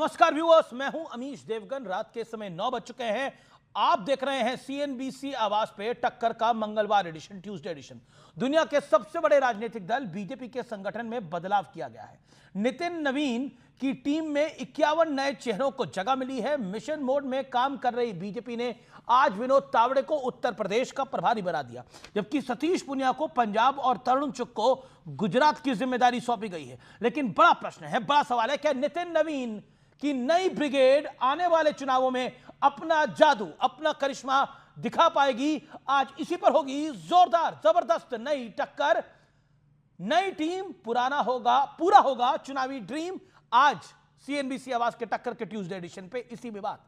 नमस्कार व्यूअर्स, मैं हूं अमीश देवगन। रात के समय 9 बज चुके हैं। आप देख रहे हैं सीएनबीसी आवाज पे टक्कर का मंगलवार एडिशन, ट्यूसडे एडिशन। दुनिया के सबसे बड़े राजनीतिक दल बीजेपी के संगठन में बदलाव किया गया है। नितिन नवीन की टीम में 51 नए चेहरों को जगह मिली है। मिशन मोड में काम कर रही बीजेपी ने आज विनोद तावड़े को उत्तर प्रदेश का प्रभारी बना दिया, जबकि सतीश पुनिया को पंजाब और तरुण चुग को गुजरात की जिम्मेदारी सौंपी गई है। लेकिन बड़ा प्रश्न है, बड़ा सवाल है, क्या नितिन नवीन की नई ब्रिगेड आने वाले चुनावों में अपना जादू, अपना करिश्मा दिखा पाएगी? आज इसी पर होगी जोरदार जबरदस्त नई टक्कर। नई टीम, पूरा होगा चुनावी ड्रीम। आज सीएनबीसी आवाज के टक्कर के ट्यूसडे एडिशन पे इसी में बात।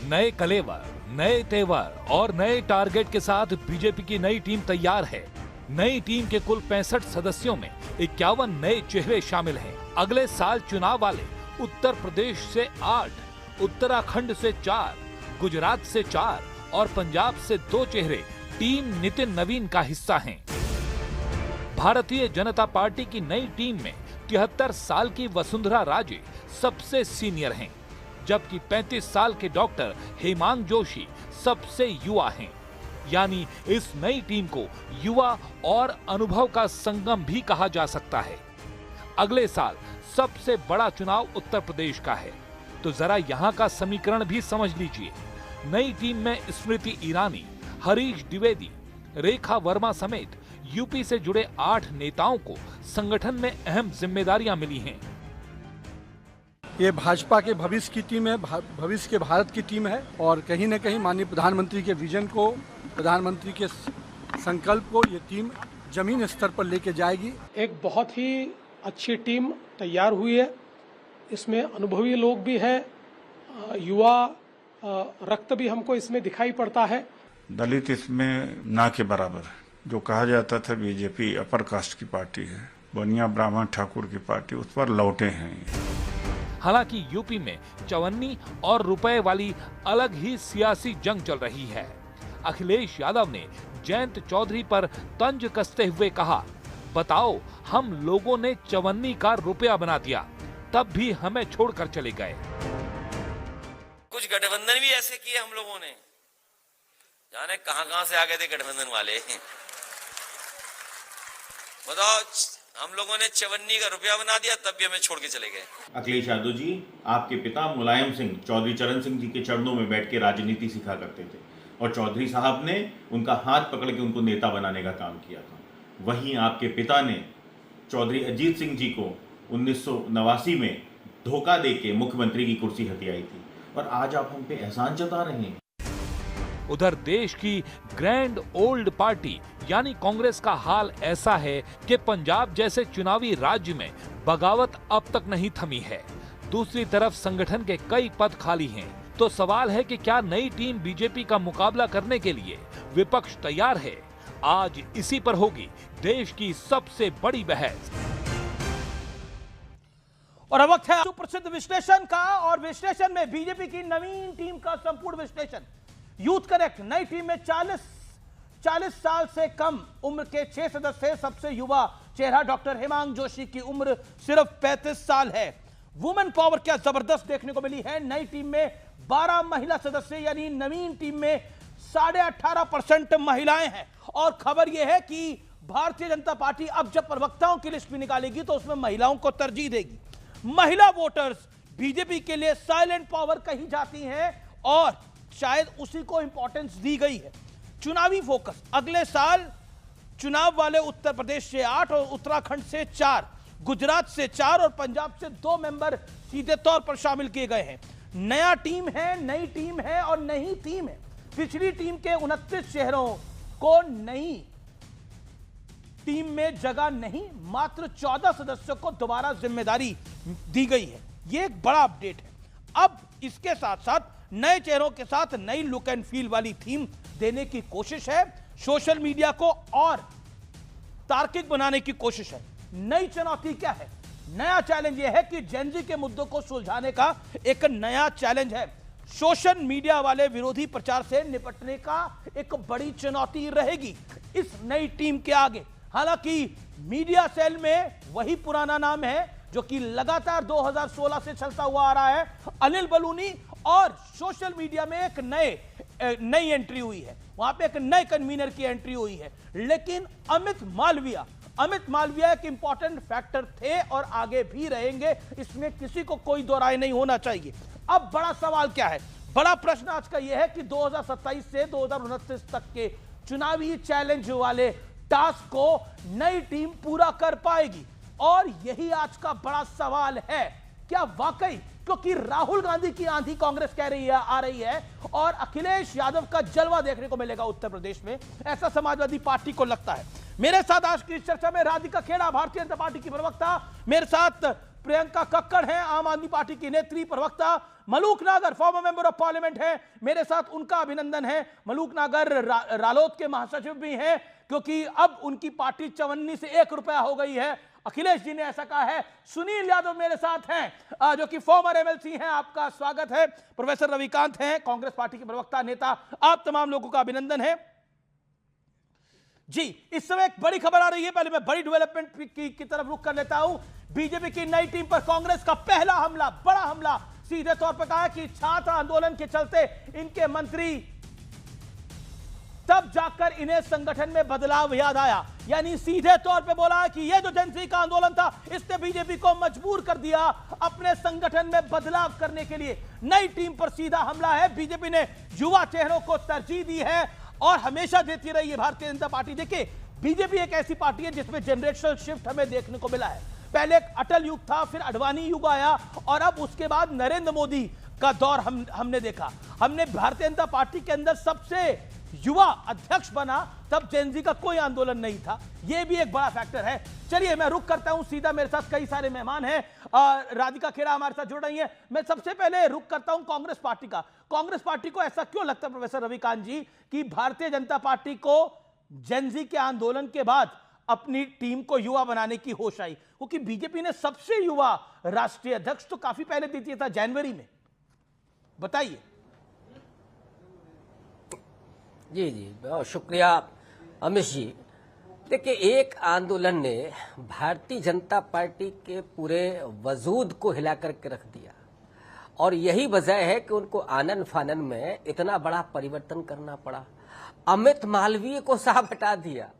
नए कलेवर, नए तेवर और नए टारगेट के साथ बीजेपी की नई टीम तैयार है। नई टीम के कुल 65 सदस्यों में 51 नए चेहरे शामिल हैं। अगले साल चुनाव वाले उत्तर प्रदेश से 8, उत्तराखंड से 4, गुजरात से 4 और पंजाब से 2 चेहरे टीम नितिन नवीन का हिस्सा हैं। भारतीय जनता पार्टी की नई टीम में 73 साल की वसुंधरा राजे सबसे सीनियर हैं, जबकि 35 साल के डॉक्टर हेमांग जोशी सबसे युवा हैं। यानी इस नई टीम को युवा और अनुभव का संगम भी कहा जा सकता है। अगले साल सबसे बड़ा चुनाव उत्तर प्रदेश का है, तो जरा यहां का समीकरण भी समझ लीजिए। नई टीम में स्मृति ईरानी, हरीश द्विवेदी, रेखा वर्मा समेत यूपी से जुड़े 8 नेताओं को संगठन में अहम जिम्मेदारियां मिली हैं। ये भाजपा के भविष्य की टीम है, भविष्य के भारत की टीम है और कहीं न कहीं माननीय प्रधानमंत्री के विजन को, प्रधानमंत्री के संकल्प को ये टीम जमीन स्तर पर लेके जाएगी। एक बहुत ही अच्छी टीम तैयार हुई है। इसमें अनुभवी लोग भी हैं, युवा रक्त भी हमको इसमें दिखाई पड़ता है। दलित इसमें ना के बराबर है। जो कहा जाता था बीजेपी अपर कास्ट की पार्टी है, बनिया ब्राह्मण ठाकुर की पार्टी, उस पर लौटे हैं। हालांकि यूपी में चवन्नी और रुपए वाली अलग ही सियासी जंग चल रही है। अखिलेश यादव ने जयंत चौधरी पर तंज कसते हुए कहा, बताओ, हम लोगों ने चवन्नी का रुपया बना दिया, तब भी हमें छोड़कर चले गए। कुछ गठबंधन भी ऐसे किए हम लोगों ने, जाने कहां से आ गए थे गठबंधन वाले। बताओ, हम लोगों ने चवन्नी का रुपया बना दिया, तब भी हमें छोड़ के चले गए। अखिलेश यादव जी आपके पिता मुलायम सिंह चौधरी चरण सिंह जी के चरणों में बैठ के राजनीति सिखा करते थे और चौधरी साहब ने उनका हाथ पकड़ के उनको नेता बनाने का काम किया था। वहीं आपके पिता ने चौधरी अजीत सिंह जी को 1989 में धोखा देके मुख्यमंत्री की कुर्सी हथियाई थी और आज आप हम पे एहसान जता रहे हैं। उधर देश की ग्रैंड ओल्ड पार्टी यानी कांग्रेस का हाल ऐसा है कि पंजाब जैसे चुनावी राज्य में बगावत अब तक नहीं थमी है। दूसरी तरफ संगठन के कई पद खाली हैं, तो सवाल है कि क्या नई टीम बीजेपी का मुकाबला करने के लिए विपक्ष तैयार है? आज इसी पर होगी देश की सबसे बड़ी बहस। और अब वक्त है सुप्रसिद्ध विश्लेषण का, और विश्लेषण में बीजेपी की नवीन टीम का संपूर्ण विश्लेषण। यूथ कनेक्ट नई टीम में 40 साल से कम उम्र के 6 सदस्य। सबसे युवा चेहरा डॉक्टर हेमांग जोशी की उम्र सिर्फ 35 साल है। वुमेन पावर क्या जबरदस्त देखने को मिली है। नई टीम में 12 महिला सदस्य, यानी नवीन टीम में 18.5% महिलाएं हैं। और खबर यह है कि भारतीय जनता पार्टी अब जब प्रवक्ताओं की लिस्ट भी निकालेगी तो उसमें महिलाओं को तरजीह देगी। महिला वोटर्स बीजेपी के लिए साइलेंट पावर कही जाती हैं और शायद उसी को इंपॉर्टेंस दी गई है। चुनावी फोकस, अगले साल चुनाव वाले उत्तर प्रदेश से 8 और उत्तराखंड से 4, गुजरात से 4 और पंजाब से 2 मेंबर सीधे तौर पर शामिल किए गए हैं। नया टीम है, नई टीम है और नई टीम है। पिछली टीम के 29 चेहरों को नई टीम में जगह नहीं, मात्र 14 सदस्यों को दोबारा जिम्मेदारी दी गई है। यह एक बड़ा अपडेट है। अब इसके साथ साथ नए चेहरों के साथ नई लुक एंड फील वाली थीम देने की कोशिश है। सोशल मीडिया को और तार्किक बनाने की कोशिश है। नई चुनौती क्या है? नया चैलेंज यह है कि जेनजी के मुद्दों को सुलझाने का एक नया चैलेंज है। सोशल मीडिया वाले विरोधी प्रचार से निपटने का एक बड़ी चुनौती रहेगी इस नई टीम के आगे। हालांकि मीडिया सेल में वही पुराना नाम है जो कि लगातार 2016 से चलता हुआ आ रहा है, अनिल बलूनी, और सोशल मीडिया में एक नई एंट्री हुई है, वहां पे एक नए कन्वीनर की एंट्री हुई है। लेकिन अमित मालविया एक इंपॉर्टेंट फैक्टर थे और आगे भी रहेंगे, इसमें किसी को कोई दो राय नहीं होना चाहिए। अब बड़ा सवाल क्या है, बड़ा प्रश्न आज का यह है कि 2027 से 2029 तक के चुनावी चैलेंज वाले टास्क को नई टीम पूरा कर पाएगी, और यही आज का बड़ा सवाल है। क्या वाकई, क्योंकि राहुल गांधी की आंधी कांग्रेस कह रही है आ रही है और अखिलेश यादव का जलवा देखने को मिलेगा उत्तर प्रदेश में, ऐसा समाजवादी पार्टी को लगता है। मेरे साथ आज की चर्चा में राधिका खेड़ा, भारतीय जनता पार्टी की प्रवक्ता, मेरे साथ प्रियंका कक्कड़ हैं, आम आदमी पार्टी की नेत्री प्रवक्ता, मलूक नागर फॉर्मर मेंबर ऑफ पार्लियामेंट है, मेरे साथ उनका अभिनंदन है। मलूक नागर रालोद के महासचिव भी हैं, क्योंकि अब उनकी पार्टी 54 से 1 रुपया हो गई है, अखिलेश जी ने ऐसा कहा है। सुनील यादव मेरे साथ हैं, जो कि फॉर्मर एमएलसी हैं, आपका स्वागत है। प्रोफेसर रविकांत हैं, कांग्रेस पार्टी के प्रवक्ता नेता, आप तमाम लोगों का अभिनंदन है जी। इस समय एक बड़ी खबर आ रही है, पहले मैं बड़ी डेवलपमेंट की तरफ रुख कर लेता हूं। बीजेपी की नई टीम पर कांग्रेस का पहला हमला, बड़ा हमला, सीधे तौर पर कहा कि छात्र आंदोलन के चलते इनके मंत्री, तब जाकर इन्हें संगठन में बदलाव याद आया, यानी सीधे तौर पे बोला है कि यह जो जनसी का आंदोलन था इसने बीजेपी को मजबूर कर दिया अपने संगठन में बदलाव करने के लिए। नई टीम पर सीधा हमला है, बीजेपी ने युवा चेहरों को तरजीह दी है और हमेशा देती रही है भारतीय जनता पार्टी। देखिए, बीजेपी एक ऐसी पार्टी है जिसमें जनरेशनल शिफ्ट हमें देखने को मिला है। पहले एक अटल युग था, फिर अडवाणी युग आया, और अब उसके बाद नरेंद्र मोदी का दौर हमने देखा। हमने भारतीय जनता पार्टी के अंदर सबसे युवा अध्यक्ष बना, तब जेनजी का कोई आंदोलन नहीं था, यह भी एक बड़ा फैक्टर है। चलिए मैं रुक करता हूं सीधा, मेरे साथ कई सारे मेहमान हैं, राधिका खेड़ा हमारे साथ जुड़ रही हैं। मैं सबसे पहले रुक करता हूं कांग्रेस पार्टी का। कांग्रेस पार्टी को ऐसा क्यों लगता है प्रोफेसर रविकांत जी कि भारतीय जनता पार्टी को जेनजी के आंदोलन के बाद अपनी टीम को युवा बनाने की होश आई? क्योंकि बीजेपी ने सबसे युवा राष्ट्रीय अध्यक्ष तो काफी पहले दे दिया था, जनवरी में, बताइए। जी जी, बहुत शुक्रिया अमित जी। देखिए, एक आंदोलन ने भारतीय जनता पार्टी के पूरे वजूद को हिला करके रख दिया, और यही वजह है कि उनको आनन फानन में इतना बड़ा परिवर्तन करना पड़ा। अमित मालवीय को साहब हटा दिया।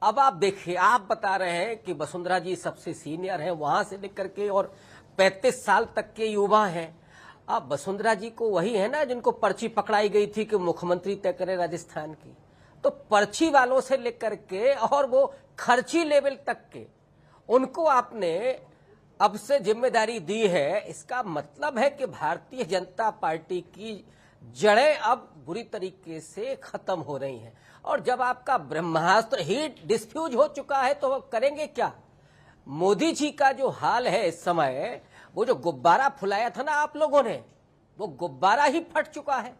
अब आप देखिए, आप बता रहे हैं कि वसुंधरा जी सबसे सीनियर हैं, वहां से लेकर के और 35 साल तक के युवा हैं। अब वसुंधरा जी को वही है ना जिनको पर्ची पकड़ाई गई थी कि मुख्यमंत्री तय करे राजस्थान की, तो पर्ची वालों से लेकर के और वो खर्ची लेवल तक के उनको आपने अब से जिम्मेदारी दी है। इसका मतलब है कि भारतीय जनता पार्टी की जड़ें अब बुरी तरीके से खत्म हो रही हैं, और जब आपका ब्रह्मास्त्र ही डिस्फ्यूज हो चुका है तो करेंगे क्या? मोदी जी का जो हाल है इस समय, वो जो गुब्बारा फुलाया था ना आप लोगों ने, वो गुब्बारा ही फट चुका है।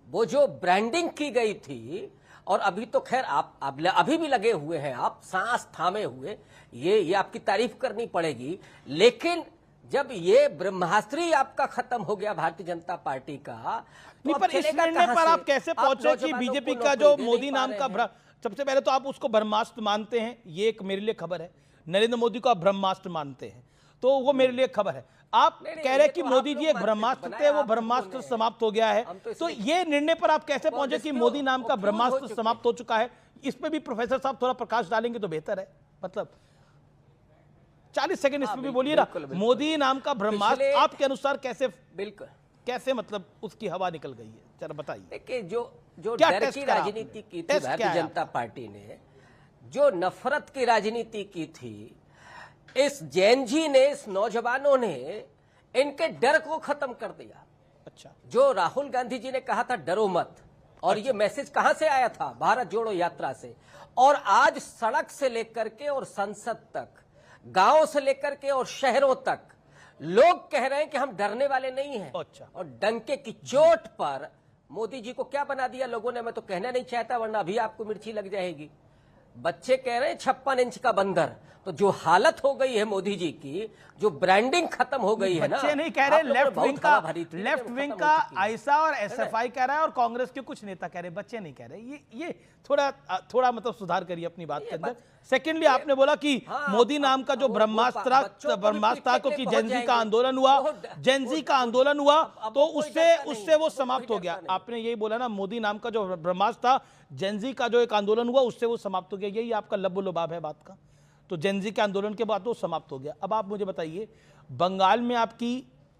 वो जो ब्रांडिंग की गई थी, और अभी तो खैर आप अभी भी लगे हुए हैं, आप सांस थामे हुए, ये आपकी तारीफ करनी पड़ेगी। लेकिन जब ये ब्रह्मास्त्र ही आपका खत्म हो गया भारतीय जनता पार्टी का, तो पर इस निर्णय पर आप कैसे पहुंचे कि बीजेपी का जो मोदी नाम का, सबसे पहले तो आप उसको ब्रह्मास्त्र मानते हैं, ये एक मेरे लिए खबर है। नरेंद्र मोदी को आप ब्रह्मास्त्र मानते हैं तो वो मेरे लिए खबर है। आप कह रहे हैं कि मोदी जी एक ब्रह्मास्त्र थे, वो ब्रह्मास्त्र समाप्त हो गया है, तो ये निर्णय पर आप कैसे पहुंचे कि मोदी नाम का ब्रह्मास्त्र समाप्त हो चुका है? इस पे भी प्रोफेसर साहब थोड़ा प्रकाश डालेंगे तो बेहतर है। मतलब 40 सेकंड इसमें भी बोलिए ना, मोदी नाम का ब्रह्मास्त्र आपके अनुसार कैसे, बिल्कुल कैसे, मतलब उसकी हवा निकल गई है, जरा बताइए। देखिए, जो डर की राजनीति की थी भारतीय जनता पार्टी ने, जो नफरत की राजनीति की थी, इस जैन जी ने, इस नौजवानों ने इनके डर को खत्म कर दिया। अच्छा, जो राहुल गांधी जी ने कहा था डरो मत, और ये मैसेज कहां से आया था? भारत जोड़ो यात्रा से। और आज सड़क से लेकर के और संसद तक, गांव से लेकर के और शहरों तक लोग कह रहे हैं कि हम डरने वाले नहीं हैं। अच्छा, और डंके की चोट पर मोदी जी को क्या बना दिया लोगों ने, मैं तो कहना नहीं चाहता वरना अभी आपको मिर्ची लग जाएगी। बच्चे कह रहे हैं 56 इंच का बंदर। तो जो हालत हो गई है मोदी जी की, जो ब्रांडिंग खत्म हो गई है ना, बच्चे नहीं कह रहे, लेफ्ट विंग का आयसा और एसएफआई कह रहा है, और कांग्रेस के कुछ नेता कह रहे हैं, बच्चे नहीं कह रहे। ये थोड़ा मतलब सुधार करिए अपनी बात के अंदर। सेकेंडली आपने बोला कि मोदी नाम का जो ब्रह्मास्त्र को कि जेनजी का आंदोलन हुआ, जेनजी का आंदोलन हुआ तो उससे वो समाप्त हो गया। आपने यही बोला ना, मोदी नाम का जो ब्रह्मास्त्र था, जेनजी का जो एक आंदोलन हुआ उससे वो समाप्त हो गया। यही आपका लब्बो लुबाब है बात का। तो जेनजी के आंदोलन के बाद वो समाप्त हो गया। अब आप मुझे बताइए, बंगाल में आपकी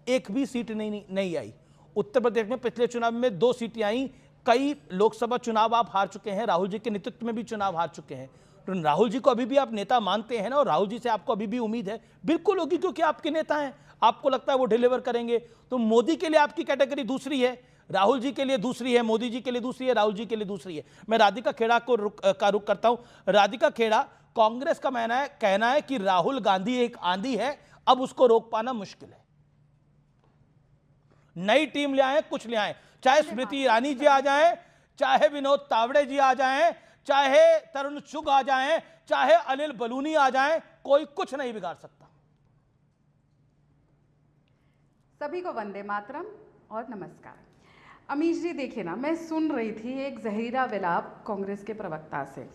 एक भी सीट नहीं आई। उत्तर प्रदेश में पिछले चुनाव में 2 सीटें आई। कई लोकसभा चुनाव आप हार चुके हैं, राहुल जी के नेतृत्व में भी चुनाव हार चुके हैं। तो राहुल जी को अभी भी आप नेता मानते हैं ना, और राहुल जी से आपको अभी भी उम्मीद है? बिल्कुल होगी, क्योंकि आपके नेता हैं, आपको लगता है वो डिलीवर करेंगे। तो मोदी के लिए आपकी कैटेगरी दूसरी है, राहुल जी के लिए दूसरी है, मोदी जी के लिए दूसरी है, राहुल जी के लिए दूसरी है। मैं राधिका खेड़ा को रुख करता हूं। राधिका खेड़ा, कांग्रेस का कहना है कि राहुल गांधी एक आंधी है, अब उसको रोक पाना मुश्किल है। नई टीम ले आए, कुछ ले आए, चाहे स्मृति ईरानी जी आ जाएं, चाहे विनोद तावड़े जी आ जाएं, चाहे तरुण चुग आ जाएं, चाहे अनिल बलूनी आ जाएं, कोई कुछ नहीं बिगाड़ सकता। सभी को वंदे मातरम और नमस्कार। अमीश जी देखिए ना, मैं सुन रही थी एक जहीरा विलाप कांग्रेस के प्रवक्ता से।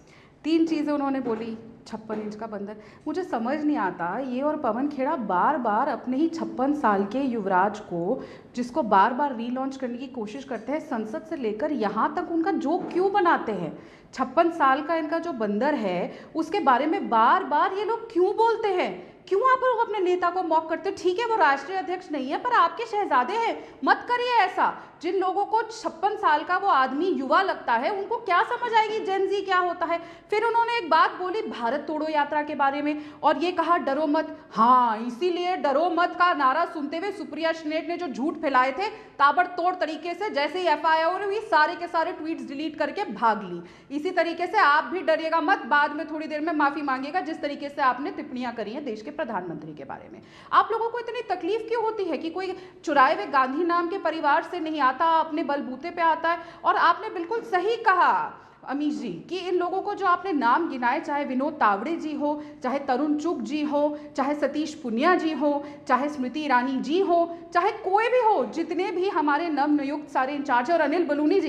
3 चीज़ें उन्होंने बोली। 56 इंच का बंदर, मुझे समझ नहीं आता ये और पवन खेड़ा बार बार अपने ही 56 साल के युवराज को, जिसको बार बार रीलॉन्च करने की कोशिश करते हैं, संसद से लेकर यहाँ तक उनका जोक क्यों बनाते हैं। 56 साल का इनका जो बंदर है उसके बारे में बार बार ये लोग क्यों बोलते हैं? क्यों आप लोग अपने नेता को मॉक करते हो? ठीक है वो राष्ट्रीय अध्यक्ष नहीं है, पर आपके शहजादे हैं, मत करिए ऐसा। जिन लोगों को 56 साल का वो आदमी युवा लगता है, उनको क्या समझ आएगी जेनजी क्या होता है। फिर उन्होंने एक बात बोली भारत तोड़ो यात्रा के बारे में, और ये कहा डरो मत। हाँ, इसीलिए डरो मत का नारा सुनते हुए सुप्रिया श्रीनेट ने जो झूठ फैलाए थे, ताबड़तोड़ तरीके से जैसे ही FIR हुई सारे के सारे ट्वीट्स डिलीट करके भाग ली। इसी तरीके से आप भी डरिएगा मत, बाद में थोड़ी देर में माफी मांगिएगा जिस तरीके से आपने टिप्पणियां करी हैं देश के प्रधानमंत्री के बारे में। आप लोगों को इतनी तकलीफ क्यों होती है कि कोई चुराए हुए गांधी नाम के परिवार से नहीं आता, अपने बलबूते पे आता है। और आपने बिल्कुल सही कहा अमीश जी कि इन लोगों को जो आपने नाम गिनाए, चाहे विनोद तावड़े जी हो, चाहे तरुण चुग जी हो, चाहे सतीश पुनिया जी हो, चाहे स्मृति ईरानी जी हो, चाहे कोई भी हो, जितने भी हमारे नवनियुक्त सारे इंचार्ज है, और अनिल बलूनी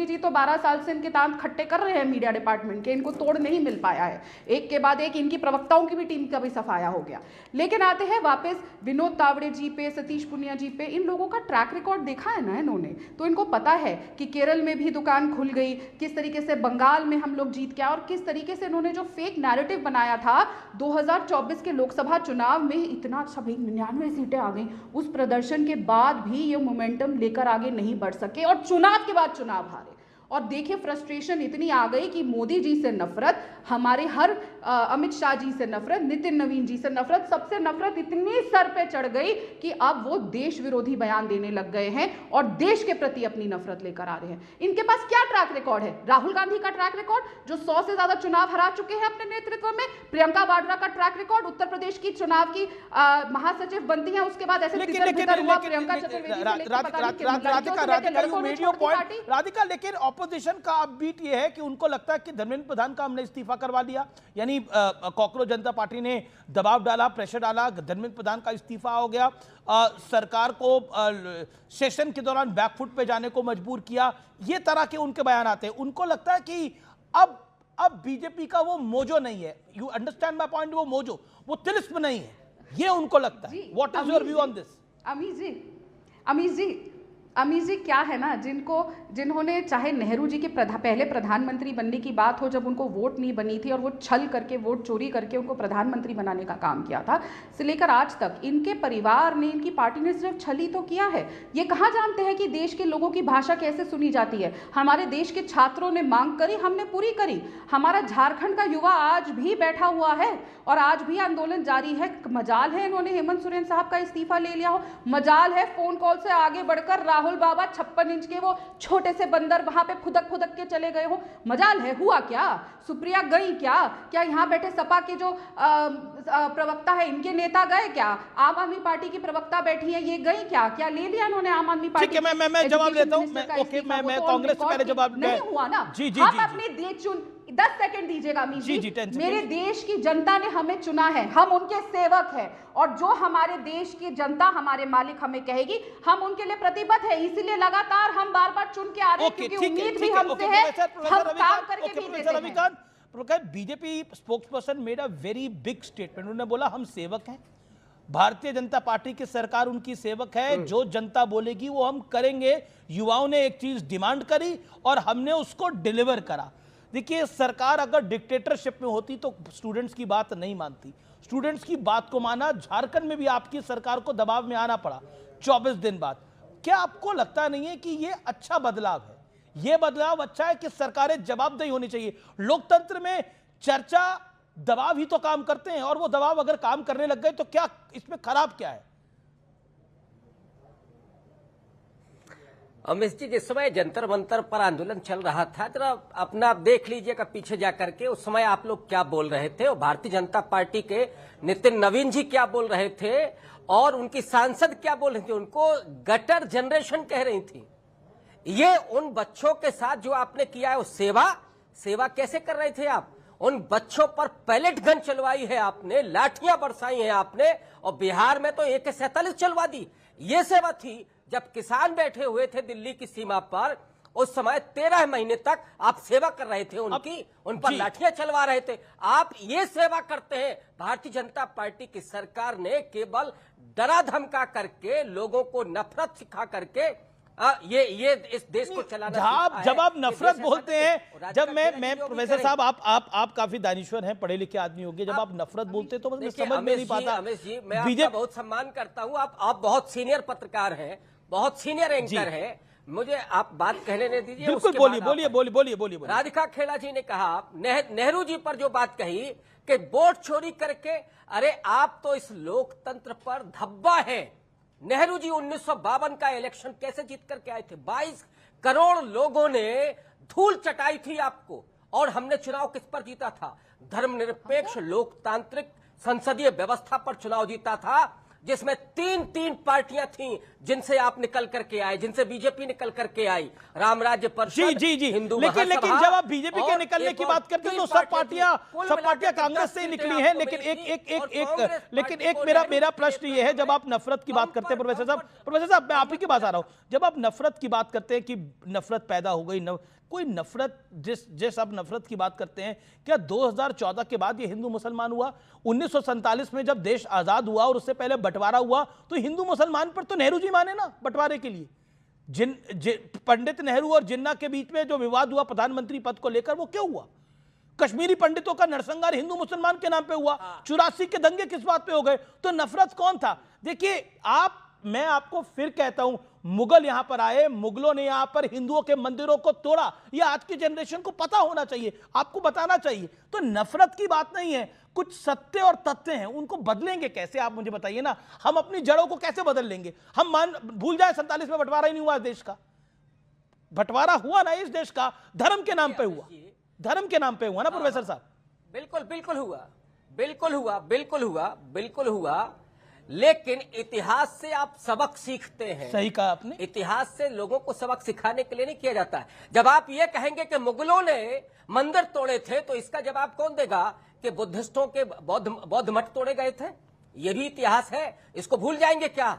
जी तो 12 साल से इनके दांत खट्टे कर रहे हैं मीडिया डिपार्टमेंट के, इनको तोड़ नहीं मिल पाया है। एक के बाद एक इनकी प्रवक्ताओं की भी टीम का भी सफाया हो गया। लेकिन आते हैं वापस विनोद तावड़े जी पे, सतीश पुनिया जी पे। इन लोगों का ट्रैक रिकॉर्ड देखा है ना इन्होंने, तो इनको पता है कि केरल में भी दुकान खुल गई, किस तरीके से बंगाल में हम लोग जीत के, और किस तरीके से इन्होंने जो फेक नैरेटिव बनाया था 2024 के लोकसभा चुनाव में, इतना अच्छा भाई 99 सीटें आ गई, उस प्रदर्शन के बाद भी ये मोमेंटम लेकर आगे नहीं बढ़ सके और चुनाव के बाद चुनाव हारे। और देखिए फ्रस्ट्रेशन इतनी आ गई कि मोदी जी से नफरत, हमारे हर अमित शाह जी से नफरत, नितिन नवीन जी से नफरत, सबसे नफरत इतनी सर पे चढ़ गई कि अब वो देश विरोधी बयान देने लग गए हैं और देश के प्रति अपनी नफरत लेकर आ रहे हैं। इनके पास क्या ट्रैक रिकॉर्ड है? राहुल गांधी का ट्रैक रिकॉर्ड, जो 100 से ज्यादा चुनाव हरा चुके हैं अपने नेतृत्व में। प्रियंका वाड्रा का ट्रैक रिकॉर्ड, उत्तर प्रदेश की चुनाव की महासचिव बनती है, उसके बाद ऐसे प्रियंका चतुर्वेदी। राधिका, लेकिन ऑपोजिशन का अपबीट ये है कि उनको लगता है कि धर्मेंद्र प्रधान का हमने इस्तीफा करवा दिया, यानी कॉकरोच जनता पार्टी ने दबाव डाला, प्रेशर डाला, धर्मेंद्र प्रधान का इस्तीफा हो गया, सरकार को सेशन के दौरान बैकफुट पे जाने को मजबूर किया। ये तरह के उनके बयान आते हैं। उनको लगता है कि अब बीजेपी का वो मोजो नहीं है। You understand my point? वो मोजो, वो तिलिस्म नहीं है, ये उनको लगता है। What is your view on this? Amish ji क्या है ना, जिन्होंने चाहे नेहरू जी के पहले प्रधानमंत्री बनने की बात हो, जब उनको वोट नहीं बनी थी और वो छल करके, वोट चोरी करके उनको प्रधानमंत्री बनाने का काम किया था, से लेकर आज तक इनके परिवार ने, इनकी पार्टी ने सिर्फ छल ही तो किया है। ये कहाँ जानते हैं कि देश के लोगों की भाषा कैसे सुनी जाती है? हमारे देश के छात्रों ने मांग करी, हमने पूरी करी। हमारा झारखंड का युवा आज भी बैठा हुआ है और आज भी आंदोलन जारी है। मजाल है इन्होंने हेमंत सोरेन साहब का इस्तीफा ले लिया हो, मजाल है फोन कॉल से आगे बढ़कर राहुल बाबा 56 इंच के वो छोटे से बंदर वहां पे खुदक के चले गए हो, मजाल है। हुआ क्या? सुप्रिया गई क्या यहाँ बैठे सपा के जो प्रवक्ता है, इनके नेता गए क्या? आम आदमी पार्टी की प्रवक्ता बैठी है, ये गई क्या ले लिया इन्होंने आम आदमी पार्टी? ठीक है, मैं जवाब लेता हूं। मैं कांग्रेस से पहले जवाब नहीं हुआ ना। जी, हम अपने देश 10 सेकंड दीजिएगा अमीश जी। मेरे देश की जनता ने हमें चुना है, हम उनके सेवक हैं, और जो हमारे देश की जनता, हमारे मालिक हमें कहेगी, हम उनके लिए प्रतिबद्ध है। इसीलिए लगातार हम बार-बार चुन के आ रहे हैं, क्योंकि उम्मीद भी हमसे है, हम काम करके भी देते हैं। BJP spokesperson made a very big statement. उन्होंने बोला हम सेवक हैं, भारतीय जनता पार्टी की सरकार उनकी सेवक है, जो जनता बोलेगी वो हम करेंगे। युवाओं ने एक चीज डिमांड करी और हमने उसको डिलीवर करा। देखिए, सरकार अगर डिक्टेटरशिप में होती तो स्टूडेंट्स की बात नहीं मानती, स्टूडेंट्स की बात को माना। झारखंड में भी आपकी सरकार को दबाव में आना पड़ा 24 दिन बाद। क्या आपको लगता नहीं है कि ये अच्छा बदलाव है? ये बदलाव अच्छा है कि सरकारें जवाबदेही होनी चाहिए। लोकतंत्र में चर्चा, दबाव ही तो काम करते हैं, और वो दबाव अगर काम करने लग गए तो क्या इसमें खराब क्या है? अमित जी, जिस समय जंतर मंतर पर आंदोलन चल रहा था, जरा अपना आप देख लीजिएगा पीछे जाकर के, उस समय आप लोग क्या बोल रहे थे और भारतीय जनता पार्टी के नितिन नवीन जी क्या बोल रहे थे और उनकी सांसद क्या बोल रही थी। उनको गटर जनरेशन कह रही थी। ये उन बच्चों के साथ जो आपने किया है वो सेवा कैसे कर रहे थे आप? उन बच्चों पर पैलेट गन चलवाई है आपने, लाठियां बरसाई हैं आपने, और बिहार में तो AK-47 चलवा दी। ये सेवा थी जब किसान बैठे हुए थे दिल्ली की सीमा पर, उस समय 13 महीने तक आप सेवा कर रहे थे उनकी, उन पर लाठियां चलवा रहे थे। आप ये सेवा करते हैं। भारतीय जनता पार्टी की सरकार ने केवल डरा धमका करके, लोगों को नफरत सिखा करके ये इस देश को चलाना। जब आप नफरत बोलते हैं, जब मैं प्रोफेसर साहब, आप काफी दानिश्वर हैं, पढ़े लिखे आदमी होंगे, जब आप नफरत बोलते हैं तो मैं समझ में नहीं पाता। रमेश जी, मैं आपका बहुत सम्मान करता हूं, आप बहुत सीनियर पत्रकार हैं, बहुत सीनियर एंकर हैं, मुझे आप बात कहने नहीं दीजिए। बिल्कुल, बोलिए। राधिका खेड़ा जी ने कहा, नेहरू जी पर जो बात कही कि वोट चोरी करके, अरे आप तो इस लोकतंत्र पर धब्बा है। नेहरू जी 1952 का इलेक्शन कैसे जीत करके आए थे? 22 करोड़ लोगों ने धूल चटाई थी आपको, और हमने चुनाव किस पर जीता था? धर्मनिरपेक्ष लोकतांत्रिक संसदीय व्यवस्था पर चुनाव जीता था, जिसमें तीन पार्टियां थीं जिनसे आप निकल करके आए, जिनसे बीजेपी निकल करके आई, राम राज्य परिषद, जी। हिंदू लेकिन जब आप बीजेपी के निकलने की बात करते हैं तो सब पार्टियां कांग्रेस से ही निकली हैं। लेकिन एक मेरा प्रश्न ये है, जब आप नफरत की बात करते हैं प्रोफेसर साहब, मैं आप ही के पास आ रहा हूं, जब आप नफरत की बात करते हैं कि नफरत पैदा हो गई, कोई नफरत जिस आप नफरत की बात करते हैं, क्या 2014 के बाद ये हिंदू मुसलमान हुआ? 1947 में जब देश आजाद हुआ और उससे पहले बंटवारा हुआ, तो हिंदू मुसलमान पर तो नेहरू जी माने ना बंटवारे के लिए। पंडित नेहरू और जिन्ना के बीच में जो विवाद हुआ प्रधानमंत्री पद को लेकर, वो क्यों हुआ? कश्मीरी पंडितों का नरसंहार हिंदू मुसलमान के नाम पे हुआ। 84 के दंगे किस बात पे हो गए? तो नफरत कौन था? देखिए, मैं आपको फिर कहता हूं, मुगल यहां पर आए, मुगलों ने यहां पर हिंदुओं के मंदिरों को तोड़ा। यह आज की जनरेशन को पता होना चाहिए, आपको बताना चाहिए। तो नफरत की बात नहीं है, कुछ सत्य और तथ्य हैं, उनको बदलेंगे कैसे? आप मुझे बताइए ना, हम अपनी जड़ों को कैसे बदल लेंगे? हम भूल जाए 47 में बंटवारा ही नहीं हुआ देश का। बंटवारा हुआ ना इस देश का, धर्म के नाम पे हुआ, धर्म के नाम पे हुआ ना प्रोफेसर साहब। बिल्कुल हुआ। लेकिन इतिहास से आप सबक सीखते हैं। सही कहा आपने। इतिहास से लोगों को सबक सिखाने के लिए नहीं किया जाता है। जब आप ये कहेंगे कि मुगलों ने मंदिर तोड़े थे, तो इसका जवाब कौन देगा कि बुद्धिस्टों के बौद्ध मठ तोड़े गए थे? ये भी इतिहास है, इसको भूल जाएंगे क्या?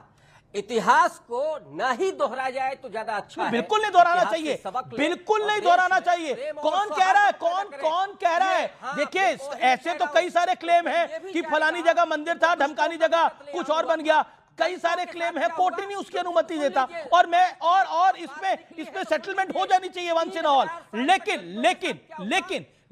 इतिहास को ना ही दोहराया जाए तो ज्यादा अच्छा है। बिल्कुल नहीं दोहराना चाहिए, बिल्कुल नहीं दोहराना चाहिए। कौन कह रहा है? कौन कह रहा है? देखिए, ऐसे तो कई सारे क्लेम हैं कि फलानी जगह मंदिर था, ढमकानी जगह कुछ और बन गया। कई सारे क्लेम है, कोर्ट ही नहीं उसकी अनुमति देता। और मैं और इसमें सेटलमेंट हो जानी चाहिए वंस इन ऑल।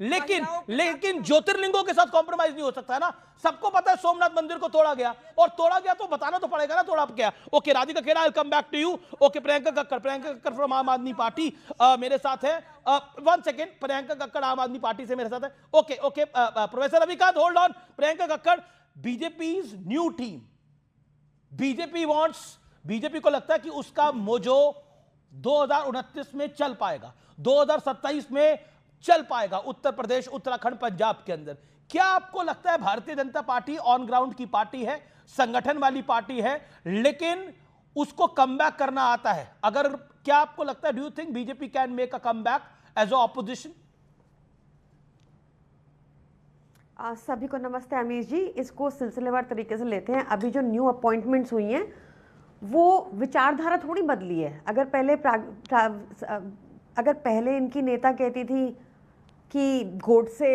लेकिन ज्योतिर्लिंगों के साथ कॉम्प्रोमाइज नहीं हो सकता ना। सबको पता है सोमनाथ मंदिर को तोड़ा गया, और तोड़ा गया तो बताना तो पड़ेगा ना तोड़ा क्या। Okay, Radhika Khera, I will come back to you. Okay, Priyanka Kakkar from Aam Aadmi party मेरे साथ है। 1 सेकेंड, प्रियंका कक्कड़ आम आदमी पार्टी से मेरे साथ है। Okay, professor Ravikant, hold on. Priyanka Kakkar, BJP's new team, BJP को लगता है कि उसका मोजो 2029 में चल पाएगा, 2027 में चल पाएगा, उत्तर प्रदेश, उत्तराखंड, पंजाब के अंदर। क्या आपको लगता है Bharatiya Janata party on ground की पार्टी है, संगठन वाली पार्टी है, लेकिन उसको कमबैक करना आता है? अगर क्या आपको लगता है, do you think BJP can make a comeback as a opposition? सभी को नमस्ते अमीश जी। इसको सिलसिलेवार तरीके से लेते हैं। अभी जो न्यू अपॉइंटमेंट्स हुई हैं वो विचारधारा थोड़ी बदली है। अगर पहले इनकी नेता कहती थी कि गोडसे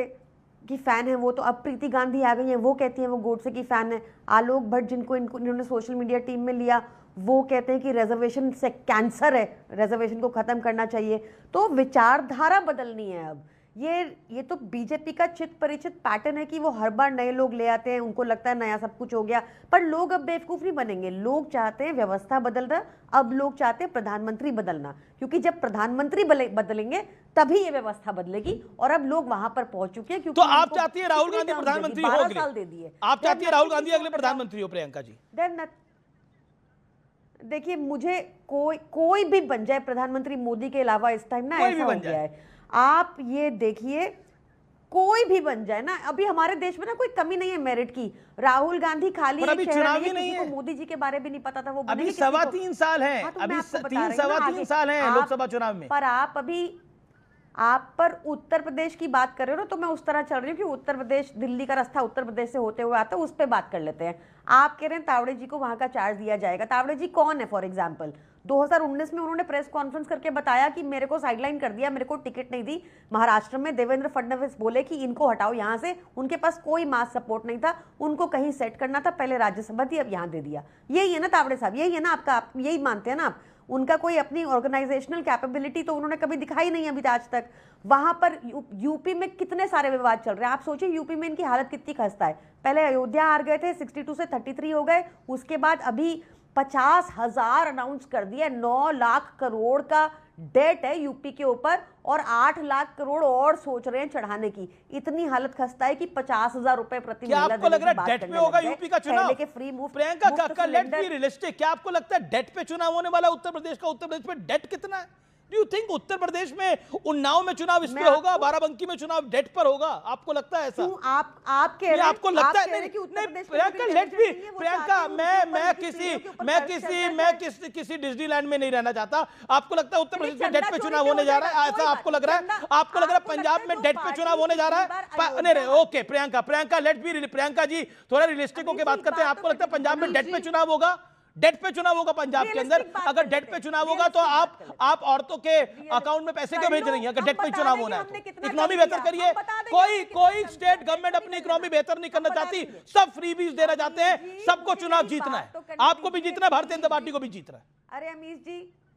की फैन है वो, तो अब प्रीति गांधी आ गई हैं, वो कहती हैं वो गोडसे की फैन है। आलोक भट्ट जिनको इन्होंने सोशल मीडिया टीम में लिया, वो कहते हैं कि रिजर्वेशन से कैंसर है, रिजर्वेशन को खत्म करना चाहिए। तो विचारधारा बदलनी है अब। ये तो बीजेपी का चित परिचित पैटर्न है कि वो हर बार नए लोग ले आते हैं, उनको लगता है नया सब कुछ हो गया, पर लोग अब बेवकूफ नहीं बनेंगे। लोग चाहते हैं व्यवस्था बदलना, अब लोग चाहते हैं प्रधानमंत्री बदलना, क्योंकि जब प्रधानमंत्री बदलेंगे तभी ये व्यवस्था बदलेगी, और अब लोग वहां पर पहुंच चुके हैं। क्योंकि तो आप चाहती है राहुल गांधी प्रधानमंत्री हो? 12 साल दे दिए। आप चाहती है राहुल गांधी अगले प्रधानमंत्री हो? प्रियंका जी देखिए, मुझे कोई भी बन जाए प्रधानमंत्री मोदी के अलावा इस टाइम ना, ऐसा हो गया है। आप ये देखिए, कोई भी बन जाए ना, अभी हमारे देश में ना कोई कमी नहीं है मेरिट की। राहुल गांधी खाली अभी चुनाव ही नहीं है, मोदी जी के बारे में नहीं पता था, वो अभी 3.25 साल है, अभी 3.25 साल है लोकसभा चुनाव में। पर आप पर उत्तर प्रदेश की बात कर रहे हो ना, तो मैं उस तरह चल रही हूँ कि उत्तर प्रदेश, दिल्ली का रास्ता उत्तर प्रदेश से होते हुए आता है, उस पर बात कर लेते हैं। आप कह रहे हैं तावड़े जी को वहां का चार्ज दिया जाएगा। तावड़े जी कौन है? फॉर एग्जाम्पल 2019 में उन्होंने प्रेस कॉन्फ्रेंस करके बताया कि मेरे को साइडलाइन कर दिया, मेरे को टिकट नहीं दी। महाराष्ट्र में देवेंद्र फडणवीस बोले कि इनको हटाओ यहाँ से, उनके पास कोई मास सपोर्ट नहीं था, उनको कहीं सेट करना था, पहले राज्यसभा थी, अब यहाँ दे दिया। यही है ना तावड़े साहब, यही है ना आपका, आप यही मानते हैं ना आप? उनका कोई अपनी ऑर्गेनाइजेशनल कैपेबिलिटी तो उन्होंने कभी दिखाई नहीं अभी आज तक। वहां पर यूपी में कितने सारे विवाद चल रहे हैं, आप सोचिए यूपी में इनकी हालत कितनी खस्ता है। पहले अयोध्या हार गए थे, 62 से 33 हो गए, उसके बाद अभी 50,000 अनाउंस कर दिया। 9 लाख करोड़ का डेट है यूपी के ऊपर, और 8 लाख करोड़ और सोच रहे हैं चढ़ाने की। इतनी हालत खस्ता है कि 50,000 रुपए प्रति महिला। क्या आपको लग रहा है डेट पे होगा यूपी का चुनाव? Free move Priyanka Kakkar, let's be realistic, क्या आपको लगता है डेट पे चुनाव होने वाला उत्तर प्रदेश का? उत्तर प्रदेश में डेट कितना है? Do you think Uttar Pradesh में उन्नाव में चुनाव इस पे होगा, बाराबंकी में चुनाव डेट पर होगा? आपको लगता है ऐसा? आप कह रहे हैं, आपको लगता है? नहीं प्रियंका, लेट्स बी प्रियंका, मैं किसी डिज्नीलैंड में नहीं रहना चाहता। आपको लगता है उत्तर प्रदेश में डेट पे चुनाव होने जा रहा है? ऐसा आपको लग रहा है? आपको लग रहा है पंजाब में डेट पे चुनाव होने जा रहा है? नहीं, okay Priyanka, let's be, Priyanka ji थोड़ा रियलिस्टिक होकर बात करते हैं। आपको लगता है पंजाब में डेट पे चुनाव होगा? डेट पे चुनाव होगा पंजाब के अंदर? अगर डेट पे चुनाव होगा तो आप औरतों के अकाउंट में पैसे क्यों भेज रही हैं? अगर डेट पे चुनाव होना है तो इकोनॉमी बेहतर करिए। कोई स्टेट गवर्नमेंट अपनी इकोनॉमी बेहतर नहीं करना चाहती, सब फ्रीबीज देना चाहते हैं। सबको चुनाव जीतना है, आपको भी जीतना है, भारतीय जनता पार्टी को भी जीतना है। अरे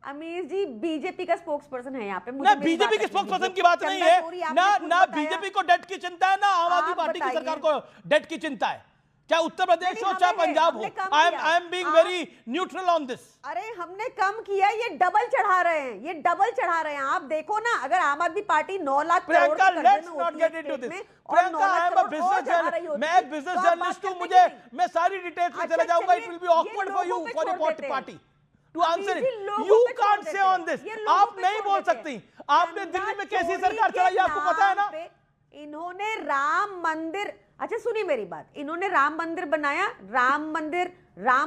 अमीर जी बीजेपी का स्पोक्स पर्सन है यहाँ पे। ना बीजेपी के स्पोक्स पर्सन की बात नहीं है, ना बीजेपी को डेट की चिंता है, ना आम आदमी पार्टी की सरकार को डेट की चिंता है। चाहे उत्तर प्रदेश हो चाहे पंजाब हो, I am being very neutral on this. अरे हमने कम किया, ये डबल चढ़ा रहे हैं, ये डबल चढ़ा रहे हैं। आप देखो ना, अगर आम Aadmi party 9 lakh crore Priyanka, let's not get into this. Priyanka, I am a business journalist, मैं एक बिजनेस जर्नलिस्ट हूं, मैं सारी डिटेल्स में चला जाऊंगा। It will be awkward for you, for your party to answer it. You can't say on this, आप नहीं बोल सकती। आपने दिल्ली में कैसी सरकार चलाई आपको पता है ना? इन्होंने राम मंदिर, अच्छा सुनिए मेरी बात, इन्होंने राम मंदिर बनाया, राम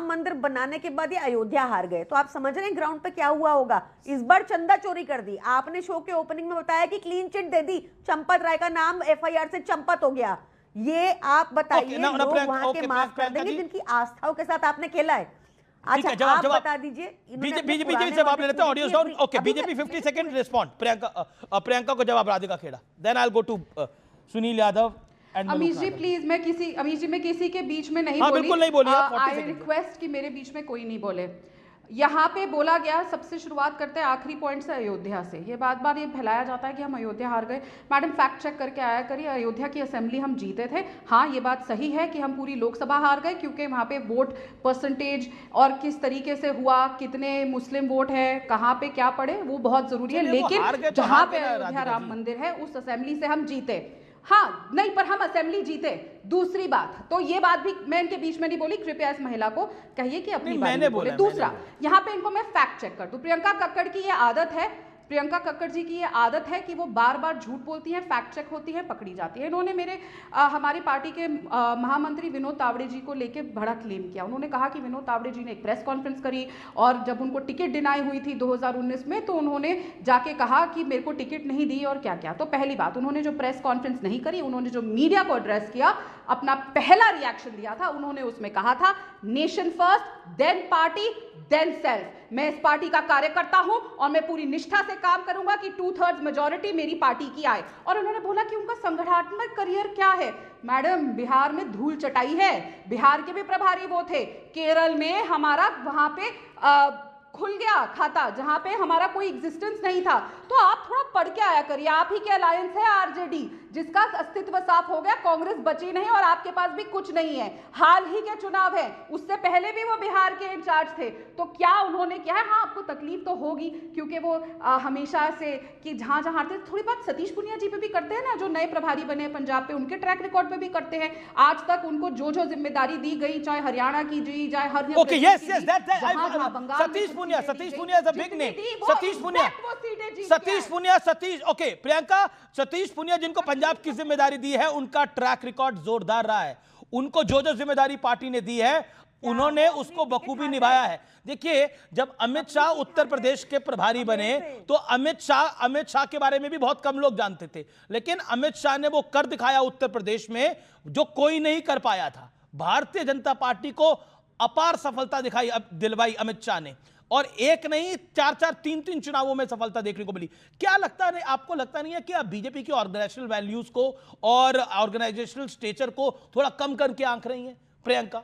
मंदिर बनाने के बाद ये अयोध्या हार गए। तो आप समझ रहे हैं ग्राउंड पे क्या हुआ होगा? इस बार चंदा चोरी कर दी। आपने शो के ओपनिंग में बताया कि क्लीन चिट दे दी, चंपत राय का नाम FIR से चंपत हो गया। ये आप बताइए, लोग वहां के माफ कर देंगे जिनकी आस्थाओं के साथ आपने खेला है। अच्छा आप बता दीजिए। बीजेपी जवाब ले लेते हैं, audio sound. Okay, BJP 50 second respond. Priyanka को जवाब Radhika Khera, then I will go to Sunil Yadav. Amish ji please, मैं किसी के बीच में नहीं बोली। बिल्कुल नहीं बोली। आई रिक्वेस्ट कि मेरे बीच में कोई नहीं बोले। यहाँ पे बोला गया, सबसे शुरुआत करते हैं आखिरी पॉइंट से, अयोध्या से। ये बार ये फैलाया जाता है कि हम अयोध्या हार गए। मैडम फैक्ट चेक करके आया करिए, अयोध्या की असेंबली हम जीते थे। हाँ, ये बात सही है कि हम पूरी लोकसभा हार गए, क्योंकि वहाँ पे वोट परसेंटेज और किस तरीके से हुआ, कितने मुस्लिम वोट है, कहाँ पे क्या पड़े, वो बहुत जरूरी है। लेकिन जहाँ पे अयोध्या राम मंदिर है, उस असेंबली से हम जीते। हाँ नहीं, पर हम असेंबली जीते। दूसरी बात, तो ये बात भी मैं इनके बीच में नहीं बोली, कृपया इस महिला को कहिए कि अपनी बात नहीं बोले। दूसरा, यहाँ पे इनको मैं फैक्ट चेक कर दूं। प्रियंका कक्कड़ की ये आदत है, प्रियंका कक्कड़ जी की ये आदत है कि वो बार बार झूठ बोलती हैं, फैक्ट चेक होती है, पकड़ी जाती है। इन्होंने हमारी पार्टी के महामंत्री विनोद तावड़े जी को लेके बड़ा क्लेम किया। उन्होंने कहा कि विनोद तावड़े जी ने एक प्रेस कॉन्फ्रेंस करी, और जब उनको टिकट डिनाई हुई थी 2019 में, तो उन्होंने जाके कहा कि मेरे को टिकट नहीं दी और क्या क्या। तो पहली बात, उन्होंने जो प्रेस कॉन्फ्रेंस नहीं करी, उन्होंने जो मीडिया को एड्रेस किया, अपना पहला रिएक्शन दिया था, उन्होंने उसमें कहा था nation first then party then self. मैं इस पार्टी का कार्यकर्ता हूं और मैं पूरी निष्ठा से काम करूंगा कि 2/3 मेजॉरिटी मेरी पार्टी की आए। और उन्होंने बोला कि उनका संगठनात्मक करियर क्या है। मैडम, बिहार में धूल चटाई है, बिहार के भी प्रभारी वो थे, केरल में हमारा वहां पे खुल गया खाता जहां पे हमारा कोई एग्जिस्टेंस नहीं था। तो आप थोड़ा पढ़ के आया करिए। आप ही के अलायंस है आरजेडी, जिसका अस्तित्व साफ हो गया, कांग्रेस बची नहीं और आपके पास भी कुछ नहीं है। हाल ही के चुनाव है, उससे पहले भी वो बिहार के इंचार्ज थे। तो क्या उन्होंने किया है? हाँ, आपको तकलीफ तो होगी क्योंकि वो हमेशा से कि जहां जहां हारते। थोड़ी बात सतीश पुनिया जी पे भी करते हैं ना, जो नए प्रभारी बने पंजाब पे, उनके ट्रैक रिकॉर्ड पे भी करते हैं। आज तक उनको जो जो जिम्मेदारी दी गई, चाहे हरियाणा की जी, चाहे हर Satish Punia is a big name. Satish Punia okay Priyanka, Satish Punia जिनको पंजाब की जिम्मेदारी दी है, उनका ट्रैक रिकॉर्ड जोरदार रहा है। उनको जो जो जिम्मेदारी पार्टी ने दी है, उन्होंने उसको बखूबी निभाया है। देखिए, जब अमित शाह उत्तर प्रदेश के प्रभारी बने तो अमित शाह के बारे में भी बहुत कम लोग जानते थे, लेकिन अमित शाह ने वो कर दिखाया उत्तर प्रदेश में जो कोई नहीं कर पाया था। भारतीय जनता पार्टी को अपार सफलता दिलवाई अमित शाह ने, और एक नहीं 4-4, 3-3 चुनावों में सफलता देखने को मिली। क्या लगता है, आपको लगता नहीं है कि आप बीजेपी की ऑर्गेनाइजेशनल वैल्यूज को और ऑर्गेनाइजेशनल स्टेचर को थोड़ा कम करके आंक रही हैं Priyanka?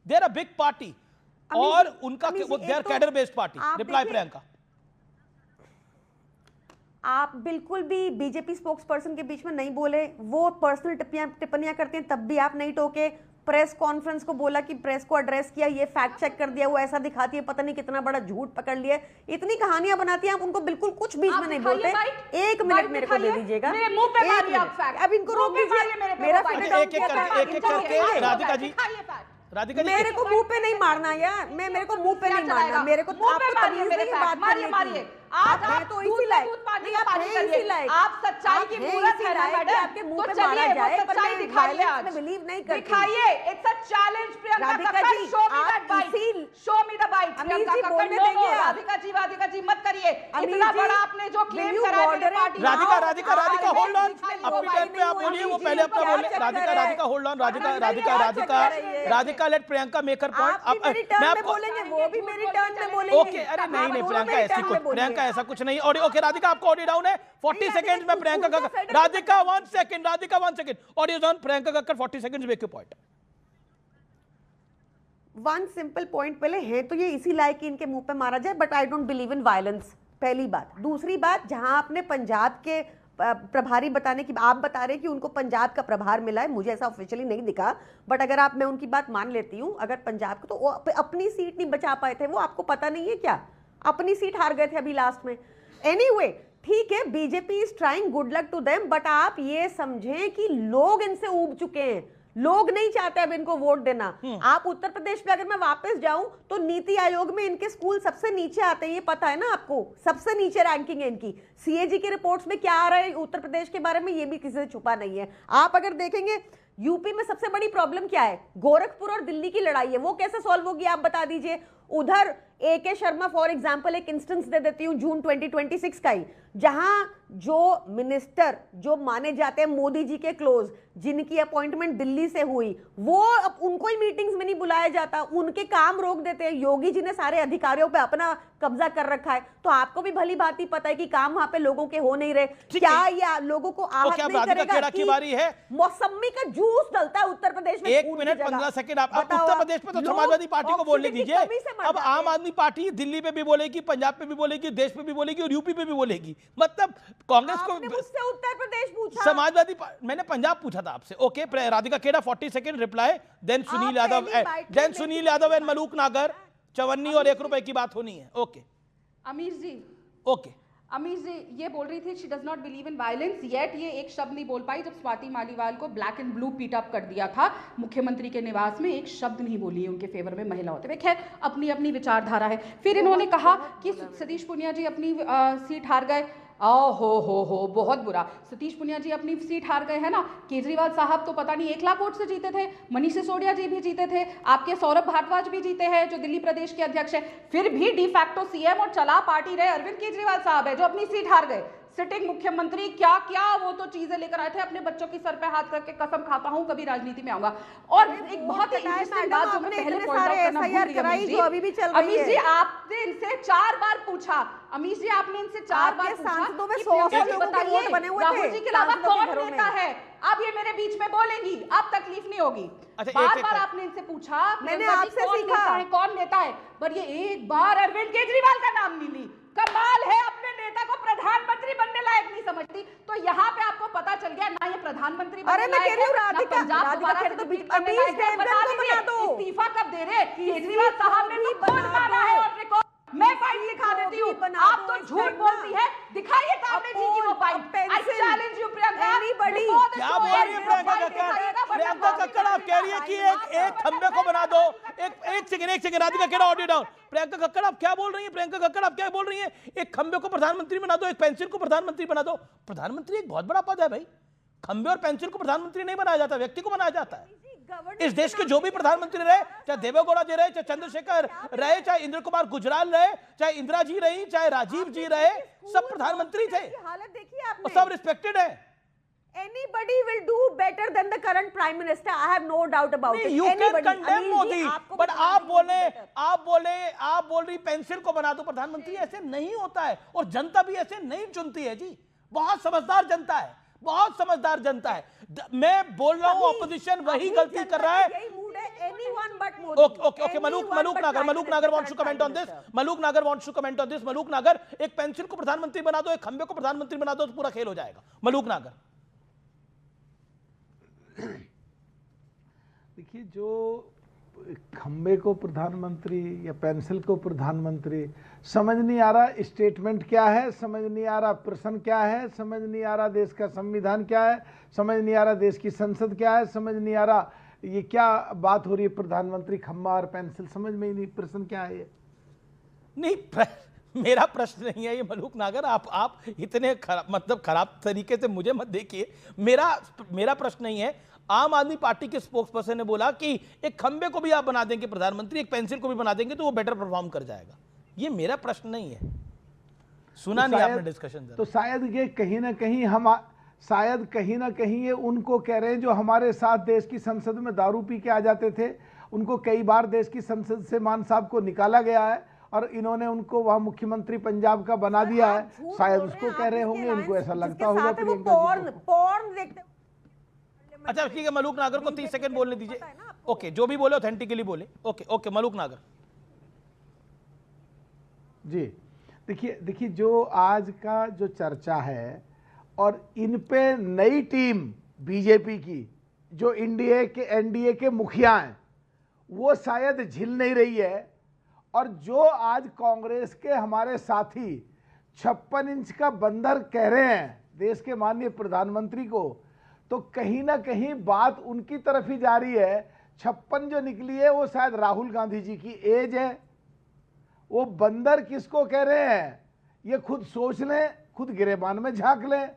They are a big party और उनका they are cadre based party. Reply Priyanka. आप बिल्कुल भी बीजेपी स्पोक्स पर्सन के बीच में नहीं बोले। वो पर्सनल टिप्पणियां करते हैं, तब भी आप नहीं टोके। प्रेस कॉन्फ्रेंस को बोला कि प्रेस को एड्रेस किया, ये फैक्ट चेक कर दिया, वो ऐसा दिखाती है पता नहीं कितना बड़ा झूठ पकड़ लिया। इतनी कहानियां बनाती हैं, आप उनको बिल्कुल कुछ बीच में नहीं बोलते। एक मिनट मेरे को दे दीजिएगा, अब इनको रोक दीजिए। मेरा राधिका जी, मेरे को मुंह पे नहीं मारना यार, मेरे को मुंह पे नहीं मारना। मेरे को आपको तमीज नहीं बात करने की। आज आप तो इसी लायक आप सच्चाई की मूरत है ना मैडम, आपके मुंह पे मारा जाए, पर मैं दिखाइए, आज में बिलीव नहीं करती। दिखाइए, it's a challenge Priyanka Kakkar, show me that bite, show me the bite. Priyanka Kakkar no, Radhika ji मत करिए, इतना बड़ा आपने जो क्लेम करा है पार्टी। राधिका होल्ड ऑन, अपनी टर्न पे आप बोलिए, वो पहले अपना बोले। Radhika hold on, Radhika let Priyanka make her point. मैं आपको बोलेंगे, वो भी मेरी टर्न पे बोलेंगे। ओके, अरे नहीं प्रियंका, ऐसी कुछ प्रियंका ऐसा कुछ नहीं। ऑडियो ओके, राधिका आपको ऑडियो डाउन है 40 सेकंड्स में प्रियंका का। Radhika 1 second, audio on, Priyanka Kakkar 40 seconds make your point. One simple point पहले है तो ये इसी लायक कि इनके मुंह पे मारा जाए, but I don't believe in violence, पहली बात। दूसरी बात, जहां आपने पंजाब के प्रभारी बताने की आप बता रहे हैं कि उनको पंजाब का प्रभार मिला है, मुझे ऐसा ऑफिशियली नहीं दिखा, बट अगर मैं उनकी बात मान लेती हूं, अगर पंजाब को, तो अपनी सीट नहीं बचा पाए थे वो, आपको पता नहीं है क्या? अपनी सीट हार गए थे अभी लास्ट में। एनीवे, ठीक है, BJP is trying, good luck to them, but आप ये समझें कि लोग इनसे ऊब चुके हैं। लोग नहीं चाहते अब इनको वोट देना। आप उत्तर प्रदेश में अगर मैं वापस जाऊं तो नीति आयोग में इनके स्कूल सबसे नीचे आते हैं, ये पता है ना आपको, सबसे नीचे रैंकिंग है इनकी। सीएजी की रिपोर्ट्स में क्या आ रहा है उत्तर प्रदेश के बारे में, ये भी किसी से छुपा नहीं है। आप अगर देखेंगे यूपी में सबसे बड़ी प्रॉब्लम क्या है, गोरखपुर और दिल्ली की लड़ाई है, वो कैसे सॉल्व होगी आप बता दीजिए। उधर AK शर्मा फॉर एग्जांपल, एक इंस्टेंस दे देती हूं जून 2026 का ही, जहां जो मिनिस्टर जो माने जाते हैं मोदी जी के क्लोज, जिनकी अपॉइंटमेंट दिल्ली से हुई, वो अब उनको ही मीटिंग्स में नहीं बुलाया जाता, उनके काम रोक देते हैं। योगी जी ने सारे अधिकारियों पे अपना कब्जा कर रखा है, तो आपको भी भली भांति पता है कि काम वहां पे लोगों के हो नहीं रहे। क्या ये लोगों को आहत नहीं करेगा कि बारी है? मौसमी का जूस डलता है उत्तर प्रदेश में। 1 मिनट 15 सेकंड आप उत्तर प्रदेश में तो समाजवादी पार्टी को बोलने दीजिए। अब आम आदमी पार्टी दिल्ली पे भी बोलेगी, पंजाब पे भी बोलेगी, देश पे भी बोलेगी और यूपी पे भी बोलेगी। मतलब कांग्रेस को मुझसे उत्तर प्रदेश पूछा, समाजवादी मैंने पंजाब पूछा था आपसे। Okay, Radhika Khera 40 second reply, then Sunil Yadav and Maluk Nagar, चवन्नी और 1 रुपए की बात होनी है। ओके अमीर जी, ओके अमीर जी ये बोल रही थी she does not believe in violence, yet ये एक शब्द नहीं बोल पाई जब स्वाति मालीवाल को ब्लैक एंड ब्लू पीट अप कर दिया था मुख्यमंत्री के निवास में। एक शब्द नहीं बोली उनके फेवर में महिला होते हुए। खैर, अपनी अपनी विचारधारा है। फिर इन्होंने कहा कि सतीश पुनिया जी अपनी सीट हार गए। हो बहुत बुरा। सतीश पुनिया जी अपनी सीट हार गए है ना। केजरीवाल साहब तो पता नहीं 1 लाख वोट से जीते थे, मनीष सिसोदिया जी भी जीते थे, आपके सौरभ भारद्वाज भी जीते हैं जो दिल्ली प्रदेश के अध्यक्ष है। फिर भी डी फैक्टो सीएम और चला पार्टी रहे अरविंद केजरीवाल साहब है जो अपनी सीट हार गए। सिटिंग मुख्यमंत्री क्या क्या वो तो चीजें लेकर आए थे, अपने बच्चों की सर पे हाथ करके कसम खाता हूं कभी राजनीति में आऊंगा। और एक बहुत ही इंटरेस्टिंग बात जो मैं पहले पॉइंट आउट करना भूल गई, अमीश जी आपने इनसे 4 बार पूछा, अमीश जी आपने इनसे 4 बार पूछा राहुल जी के अलावा कौन नेता है, अब ये मेरे बीच में बोलेंगी, अब तकलीफ नहीं होगी। बार बार आपने इनसे पूछा, मैंने आपसे सीखा कौन नेता है, पर ये एक बार अरविंद केजरीवाल का नाम नहीं ली। कमाल है, अपने नेता को प्रधानमंत्री बनने लायक नहीं समझती। तो यहाँ पे आपको पता चल गया ना ये प्रधानमंत्री बनने लायक है, ना पंजाब दोबारा से तो बीट करने लायक है। बना लीजिए, इस्तीफा कब दे रहे केजरीवाल साहब ने तो खुद माना है और रिकॉर्ड मैं फाइल दिखा देती हूँ, आप तो झूठ बोलती है, दिखाइए तावड़े जी की वो file. I challenge you Priyanka, क्या बोल रही है प्रियंका कक्कड़? प्रियंका कक्कड़ आप कह रही है कि एक खंबे को बना दो, एक सेकंड राधिका केड़ा ऑडियो डाउन। प्रियंका कक्कड़ आप क्या बोल रही है? प्रियंका कक्कड़ आप क्या बोल रही है? एक खंबे को प्रधानमंत्री बना दो, एक पेंसिल को प्रधानमंत्री बना दो। प्रधानमंत्री एक बहुत बड़ा पद है भाई, खंबे और पेंसिल को प्रधानमंत्री नहीं बनाया जाता, व्यक्ति को बनाया जाता है। इस देश के जो भी प्रधानमंत्री रहे, चाहे देवेगौड़ा जी रहे, चाहे चंद्रशेखर रहे, चाहे इंद्र कुमार गुजराल रहे, चाहे इंदिरा जी रही, चाहे राजीव जी रहे, सब प्रधानमंत्री थे हालत देखिए आपने, और सब रिस्पेक्टेड है। Anybody will do better than the current prime minister. I have no doubt about it. You can condemn Modi, but आप बोल रही पेंसिल को बना दो प्रधानमंत्री, ऐसे नहीं होता है और जनता भी ऐसे नहीं चुनती है जी। बहुत समझदार जनता है, बहुत समझदार जनता है। मैं बोल रहा हूँ ऑपोजिशन वही गलती कर रहा है। Okay Maluk Nagar wants to comment on this. Maluk Nagar, एक पेंसिल को प्रधानमंत्री बना दो, एक खंबे को प्रधानमंत्री बना दो तो पूरा खेल हो जाएगा। मलूक नागर देखिए, जो खंबे को प्रधानमंत्री या पेंसिल को प्रधानमंत्री, समझ नहीं आ रहा स्टेटमेंट क्या है, समझ नहीं आ रहा प्रश्न क्या है, समझ नहीं आ रहा देश का संविधान क्या है, समझ नहीं आ रहा देश की संसद क्या है, समझ नहीं आ रहा ये क्या बात हो रही है प्रधानमंत्री खंबा और पेंसिल, समझ में ही नहीं प्रश्न क्या है ये। नहीं, मेरा प्रश्न नहीं है ये मलूक नागर, आप इतने खराब तरीके से मुझे मत देखिए। मेरा प्रश्न नहीं है। आम आदमी पार्टी के स्पोक्स पर्सन ने बोला कि एक खंबे को भी आप बना देंगे प्रधानमंत्री, एक पेंसिल को भी बना देंगे तो वो बेटर परफॉर्म कर जाएगा। ये मेरा प्रश्न नहीं है, सुना नहीं आपने डिस्कशन। तो शायद ये कहीं ना कहीं ये उनको कह रहे हैं जो हमारे साथ देश की संसद में दारू पी के आ जाते थे, उनको कई बार देश की संसद से मान साहब को निकाला गया है और इन्होंने उनको वहां मुख्यमंत्री पंजाब का बना दिया है, शायद उसको कह रहे होंगे, इनको ऐसा लगता होगा। अच्छा ठीक है, मलूक नागर को 30 सेकंड बोलने दीजिए। ओके, जो भी बोले ऑथेंटिकली बोले। ओके मलूक नागर जी। देखिए जो आज का जो चर्चा है और इन पे नई टीम बीजेपी की जो एनडीए के मुखिया हैं वो शायद झिल नहीं रही है, और जो आज कांग्रेस के हमारे साथी 56 इंच का बंदर कह रहे हैं देश के माननीय प्रधानमंत्री को, तो कहीं ना कहीं बात उनकी तरफ ही जा रही है। 56 जो निकली है वो शायद राहुल गांधी जी की एज है। वो बंदर किसको कह रहे हैं ये खुद सोच लें, खुद गिरेबान में झांक लें।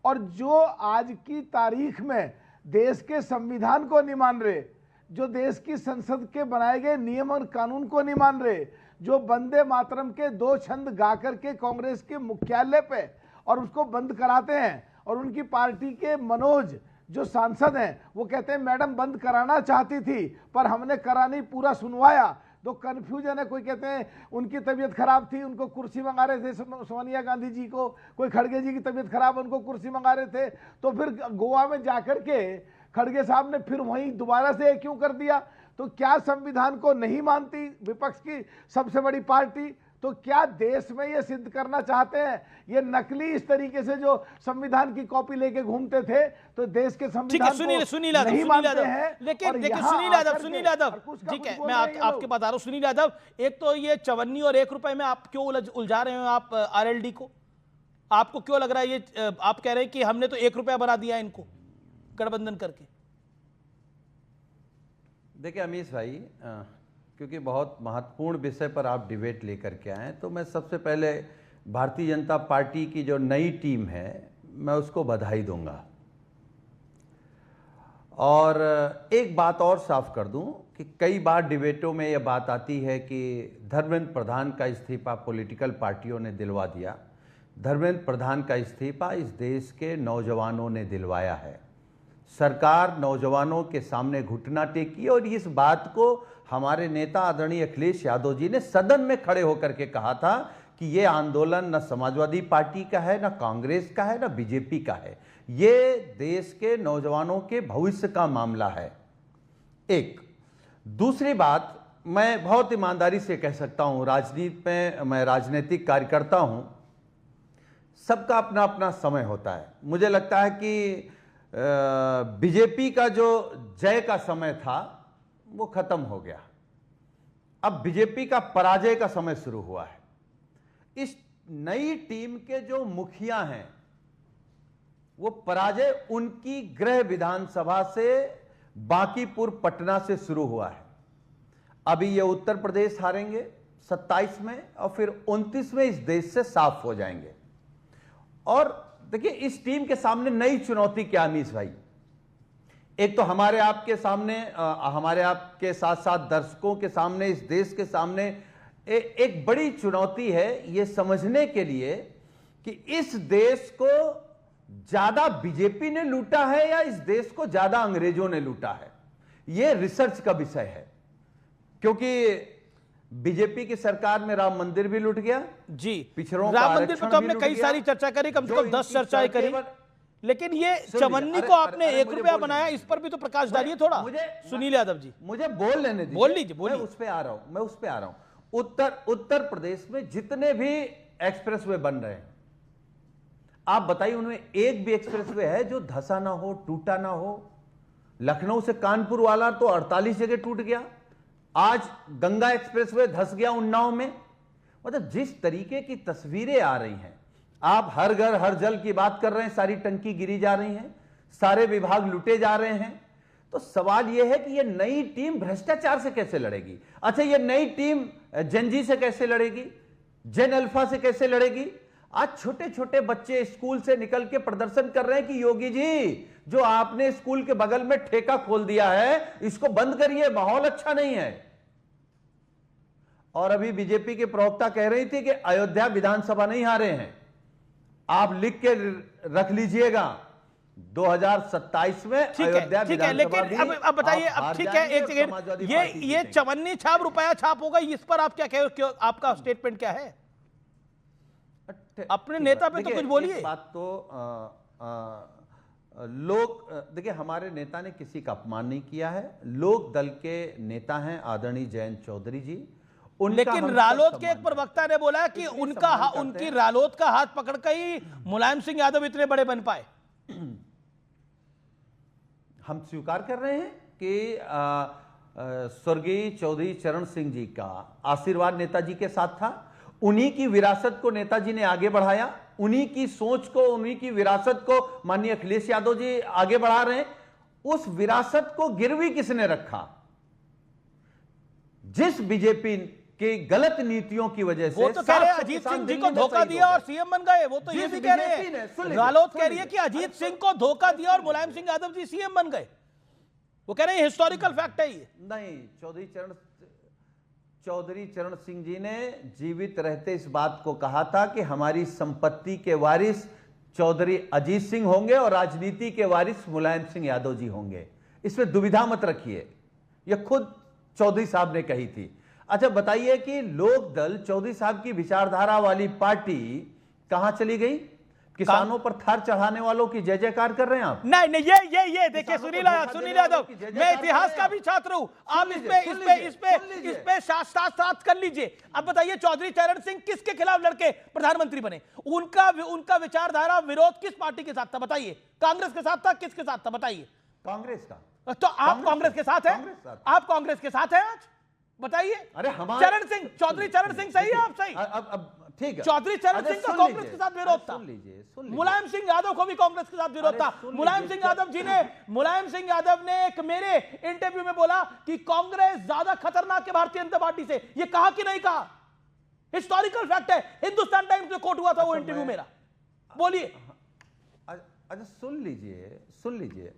और जो आज की तारीख में देश के संविधान को नहीं मान रहे, जो देश की संसद के बनाए गए नियम और कानून को नहीं मान रहे, जो वंदे मातरम के 2 छंद गा करके कांग्रेस के मुख्यालय पे और उसको बंद कराते हैं, और उनकी पार्टी के मनोज जो सांसद हैं वो कहते हैं मैडम बंद कराना चाहती थी पर हमने करा नहीं, पूरा सुनवाया। तो कन्फ्यूजन है, कोई कहते हैं उनकी तबीयत खराब थी, उनको कुर्सी मंगा रहे थे सोनिया गांधी जी को, कोई खड़गे जी की तबीयत खराब, उनको कुर्सी मंगा रहे थे। तो फिर गोवा में जाकर के खड़गे साहब ने फिर वहीं दोबारा से क्यों कर दिया? तो क्या संविधान को नहीं मानती विपक्ष की सबसे बड़ी पार्टी? तो क्या देश में ये सिद्ध करना चाहते हैं ये नकली इस तरीके से जो संविधान की कॉपी लेके घूमते थे, तो देश के संविधान को नहीं मानते हैं। लेकिन देखिए सुनील यादव ठीक है, मैं आपके पास आ रहा हूं। सुनील यादव, एक तो ये 54 और 1 रुपए में आप क्यों उलझा रहे हो आप आरएलडी को? आपको क्यों लग रहा है ये आप कह रहे हैं कि हमने तो 1 रुपया बना दिया इनको गठबंधन करके? देखिए अमीश भाई, क्योंकि बहुत महत्वपूर्ण विषय पर आप डिबेट लेकर के आए, तो मैं सबसे पहले भारतीय जनता पार्टी की जो नई टीम है मैं उसको बधाई दूंगा। और एक बात और साफ कर दूं कि कई बार डिबेटों में यह बात आती है कि धर्मेंद्र प्रधान का इस्तीफा पॉलिटिकल पार्टियों ने दिलवा दिया, धर्मेंद्र प्रधान का इस्तीफा इस देश के नौजवानों ने दिलवाया है। सरकार नौजवानों के सामने घुटना टेकी और इस बात को हमारे नेता आदरणीय अखिलेश यादव जी ने सदन में खड़े होकर के कहा था कि ये आंदोलन न समाजवादी पार्टी का है, न कांग्रेस का है, न बीजेपी का है, ये देश के नौजवानों के भविष्य का मामला है। एक दूसरी बात मैं बहुत ईमानदारी से कह सकता हूं, राजनीति में मैं राजनीतिक कार्यकर्ता हूं, सबका अपना अपना समय होता है। मुझे लगता है कि बीजेपी का जो जय का समय था वो खत्म हो गया, अब बीजेपी का पराजय का समय शुरू हुआ है। इस नई टीम के जो मुखिया हैं वो पराजय उनकी गृह विधानसभा से बांकीपुर पटना से शुरू हुआ है। अभी ये उत्तर प्रदेश हारेंगे 27 में और फिर 29 में इस देश से साफ हो जाएंगे। और देखिए इस टीम के सामने नई चुनौती क्या अमीश भाई, एक तो हमारे आपके सामने, हमारे आपके साथ साथ दर्शकों के सामने, इस देश के सामने एक बड़ी चुनौती है ये समझने के लिए कि इस देश को ज्यादा बीजेपी ने लूटा है या इस देश को ज्यादा अंग्रेजों ने लूटा है। यह रिसर्च का विषय है, क्योंकि बीजेपी की सरकार में राम मंदिर भी लूट गया जी, पिछड़ों राम मंदिर पर तो हमने कई सारी चर्चा करी, कम से कम 10 चर्चाएं करी, लेकिन ये चवन्नी को आपने 1 रुपया बनाया, इस पर भी तो प्रकाश डालिए थोड़ा। सुनील यादव जी मुझे बोल लेने दीजिए, बोल लीजिए, मैं उस पे आ रहा हूं। उत्तर प्रदेश में जितने भी एक्सप्रेसवे बन रहे हैं, आप बताइए उनमें एक भी एक्सप्रेसवे है जो धंसा ना हो, टूटा ना हो। लखनऊ से कानपुर वाला तो 48 जगह टूट गया, आज गंगा एक्सप्रेसवे धंस गया उन्नाव में। मतलब जिस तरीके की तस्वीरें आ रही हैं, आप हर घर हर जल की बात कर रहे हैं, सारी टंकी गिरी जा रही हैं, सारे विभाग लूटे जा रहे हैं। तो सवाल यह है कि यह नई टीम भ्रष्टाचार से कैसे लड़ेगी? अच्छा, यह नई टीम जनजी से कैसे लड़ेगी, जेन अल्फा से कैसे लड़ेगी? आज छोटे छोटे बच्चे स्कूल से निकल के प्रदर्शन कर रहे हैं कि योगी जी जो आपने स्कूल के बगल में ठेका खोल दिया है इसको बंद करिए, माहौल अच्छा नहीं है। और अभी बीजेपी के प्रवक्ता कह रही थी कि अयोध्या विधानसभा नहीं हारे हैं। आप लिख के रख लीजिएगा 2027 में अयोध्या विधानसभा। लेकिन अब बताइए, अब ठीक है, एक सेकंड, ये चवन्नी छाप रुपया छाप होगा, इस पर आप क्या कह, आपका स्टेटमेंट क्या है? अपने नेता पे तो कुछ बोलिए। बात तो लोग देखिए, हमारे नेता ने किसी का अपमान नहीं किया है, लोक दल के नेता हैं आदरणीय जयंत चौधरी जी। लेकिन रालोद के एक प्रवक्ता ने बोला कि उनकी रालोद का हाथ पकड़ कर ही मुलायम सिंह यादव इतने बड़े बन पाए। हम स्वीकार कर रहे हैं कि स्वर्गीय चौधरी चरण सिंह जी का आशीर्वाद नेताजी के साथ था, उन्हीं की विरासत को नेताजी ने आगे बढ़ाया, उन्हीं की सोच को, उन्हीं की विरासत को माननीय अखिलेश यादव जी आगे बढ़ा रहे हैं। उस विरासत को गिरवी किसने रखा? जिस बीजेपी की गलत नीतियों की वजह से। वो तो कह रहे हैं अजीत सिंह जी को धोखा दिया और सीएम बन गए, वो तो ये भी कह रहे हैं। रालोद कह रही है कि अजीत सिंह को धोखा दिया और मुलायम सिंह यादव जी सीएम बन गए। वो कह रहे हैं हिस्टोरिकल फैक्ट है ये। नहीं, चौधरी चरण सिंह जी ने जीवित रहते इस बात को कहा था कि हमारी संपत्ति के वारिस चौधरी अजीत सिंह होंगे और राजनीति के वारिस मुलायम सिंह यादव जी होंगे। इसमें दुविधा मत रखिए, यह खुद चौधरी साहब ने कही थी। अच्छा बताइए कि लोक दल चौधरी साहब की विचारधारा वाली पार्टी कहां चली गई? किसानों पर थार चढ़ाने वालों की जय जयकार कर रहे हैं आप? नहीं, ये देखिए सुनील यादव, मैं इतिहास का भी छात्र हूं, आप इस पे शास्त्रार्थ कर लीजिए। अब बताइए चौधरी चरण सिंह किसके खिलाफ लड़के प्रधानमंत्री बने? उनका विचारधारा विरोध किस पार्टी के साथ था बताइए? कांग्रेस के साथ था, किसके साथ था बताइए? कांग्रेस का। तो आप कांग्रेस के साथ हैं? आप कांग्रेस के साथ हैं आज बताइए? अरे हमारे चौधरी चरण सिंह सही है? आप सही? अब ठीक है, चौधरी चरण सिंह का कांग्रेस के साथ विरोध था, मुलायम सिंह यादव को भी कांग्रेस के साथ विरोध था। मुलायम सिंह यादव ने एक मेरे इंटरव्यू में बोला कि कांग्रेस ज्यादा खतरनाक है भारतीय जनता पार्टी से। ये कहा कि नहीं कहा? हिस्टोरिकल फैक्ट है, हिंदुस्तान टाइम्स में कोट हुआ था वो इंटरव्यू मेरा। बोलिए। अच्छा सुन लीजिए,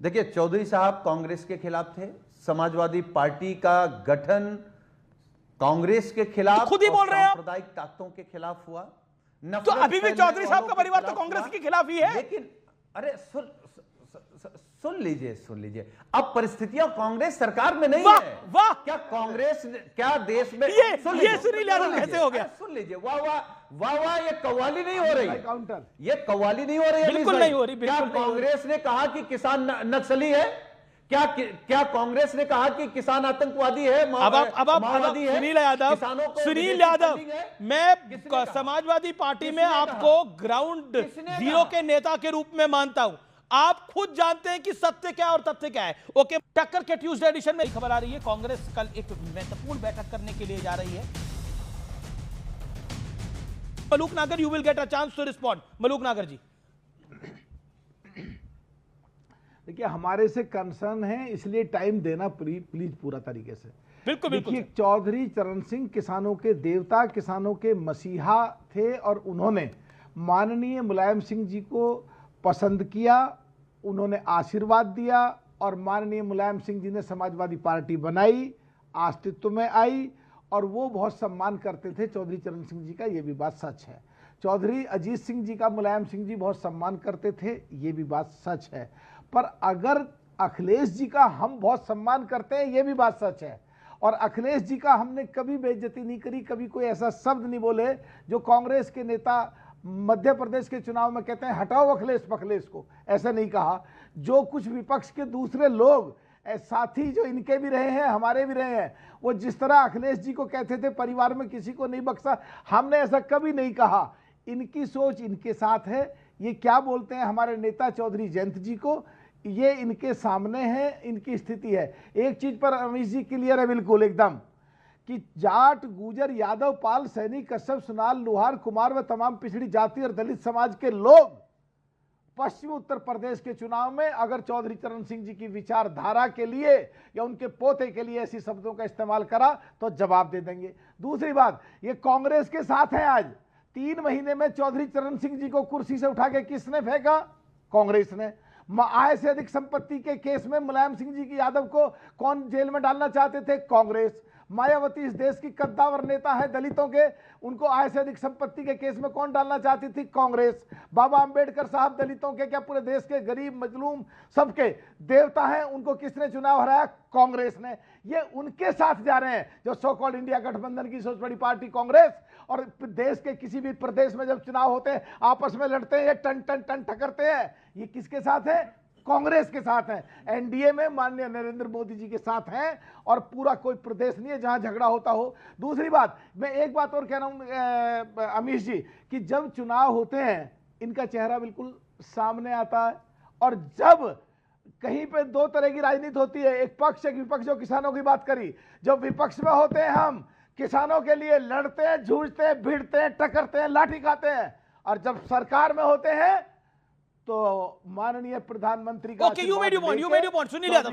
देखिए चौधरी साहब कांग्रेस के खिलाफ थे, समाजवादी पार्टी का गठन कांग्रेस के खिलाफ, खुद ही बोल रहे हैं, सांप्रदायिक ताकतों के खिलाफ हुआ। नफरत तो अभी भी फैलाने चौधरी साहब वालों का के परिवार तो खिलाफ कांग्रेस हुआ। के खिलाफ ही है। लेकिन अरे सुन लीजिए, अब परिस्थितियां कांग्रेस सरकार में नहीं वाह, है। वाह। क्या कांग्रेस क्या देश में ये सुनील यादव कैसे हो गया? सुन लीजिए, वाह वाह वाह, ये कव्वाली नहीं हो रही, काउंटर ये कव्वाली नहीं हो रही है। बिल्कुल नहीं हो रही, क्या बिल्कुल नहीं हो रही। कांग्रेस ने कहा कि किसान नक्सली है? क्या कांग्रेस ने कहा कि किसान आतंकवादी है, माओवादी है? सुनील यादव, किसानों को सुनील विदेशी यादव, फंडिंग है? मैं किसने कहा? समाजवादी पार्टी में किसने आपको कहा? ग्राउंड किसने जीरो कहा? के नेता के रूप में मानता हूं। आप खुद जानते हैं कि सत्य क्या है और तथ्य क्या है। ओके, टक्कर के ट्यूसडे एडिशन में खबर आ रही है, कांग्रेस कल एक महत्वपूर्ण बैठक करने के लिए जा रही है। Maluk Nagar, you will get a chance to respond. Maluk Nagar ji, देखिए, हमारे से कंसर्न है, इसलिए टाइम देना प्लीज पूरा तरीके से। बिल्कुल बिल्कुल। देखिए, चौधरी चरण सिंह किसानों के देवता, किसानों के मसीहा थे और उन्होंने माननीय मुलायम सिंह जी को पसंद किया, उन्होंने आशीर्वाद दिया और माननीय मुलायम सिंह जी ने समाजवादी पार्टी बनाई, अस्तित्व में आई और वो बहुत सम्मान करते थे चौधरी चरण सिंह जी का, ये भी बात सच है। चौधरी अजीत सिंह जी का मुलायम सिंह जी बहुत सम्मान करते थे, ये भी बात सच है। पर अगर अखिलेश जी का हम बहुत सम्मान करते हैं, ये भी बात सच है। और अखिलेश जी का हमने कभी बेइज्जती नहीं करी, कभी कोई ऐसा शब्द नहीं बोले जो कांग्रेस के नेता मध्य प्रदेश के चुनाव में कहते हैं हटाओ अखिलेश पखलेश को, ऐसा नहीं कहा। जो कुछ विपक्ष के दूसरे लोग साथी जो इनके भी रहे हैं, हमारे भी रहे हैं, वो जिस तरह अखिलेश जी को कहते थे परिवार में किसी को नहीं बख्शा, हमने ऐसा कभी नहीं कहा। इनकी सोच इनके साथ है। ये क्या बोलते हैं हमारे नेता चौधरी जयंत जी को, ये इनके सामने है, इनकी स्थिति है। एक चीज पर अमित जी क्लियर है बिल्कुल एकदम कि जाट, गुजर, यादव, पाल, सैनी, कश्यप, सुनाल, लुहार, कुमार व तमाम पिछड़ी जाति और दलित समाज के लोग पश्चिमी उत्तर प्रदेश के चुनाव में अगर चौधरी चरण सिंह जी की विचारधारा के लिए या उनके पोते के लिए ऐसी शब्दों का इस्तेमाल करा तो जवाब दे देंगे। दूसरी बात, ये कांग्रेस के साथ है। आज 3 महीने में चौधरी चरण सिंह जी को कुर्सी से उठा के किसने फेंका? कांग्रेस ने। आय से अधिक संपत्ति के केस में मुलायम सिंह जी की यादव को कौन जेल में डालना चाहते थे? कांग्रेस। मायावती इस देश की कद्दावर नेता है दलितों के, उनको आय से अधिक संपत्ति के केस में कौन डालना चाहती थी? कांग्रेस। बाबा अंबेडकर साहब दलितों के, क्या पूरे देश के गरीब मजलूम सबके देवता हैं, उनको किसने चुनाव हराया? कांग्रेस ने। ये उनके साथ जा रहे हैं जो सो कॉल्ड इंडिया गठबंधन की सबसे बड़ी पार्टी कांग्रेस। और देश के किसी भी प्रदेश में जब चुनाव होते हैं आपस में लड़ते हैं, ये टन टन टन टकरते हैं, ये किसके साथ है? कांग्रेस के साथ हैं। एनडीए में माननीय नरेंद्र मोदी जी के साथ हैं और पूरा कोई प्रदेश नहीं है जहां झगड़ा होता हो। दूसरी बात, मैं एक बात और कह रहा हूं अमीश जी कि जब चुनाव होते हैं इनका चेहरा बिल्कुल सामने आता है और जब कहीं पे 2 तरह की राजनीति होती है, एक पक्ष एक विपक्ष। जो किसानों की बात करी, जब विपक्ष में होते हैं हम किसानों के लिए लड़ते हैं, जूझते हैं, भिड़ते हैं, टकरते हैं, लाठी खाते हैं, और जब सरकार में होते हैं तो माननीय प्रधानमंत्री का okay, you made your point. Sunil Yadav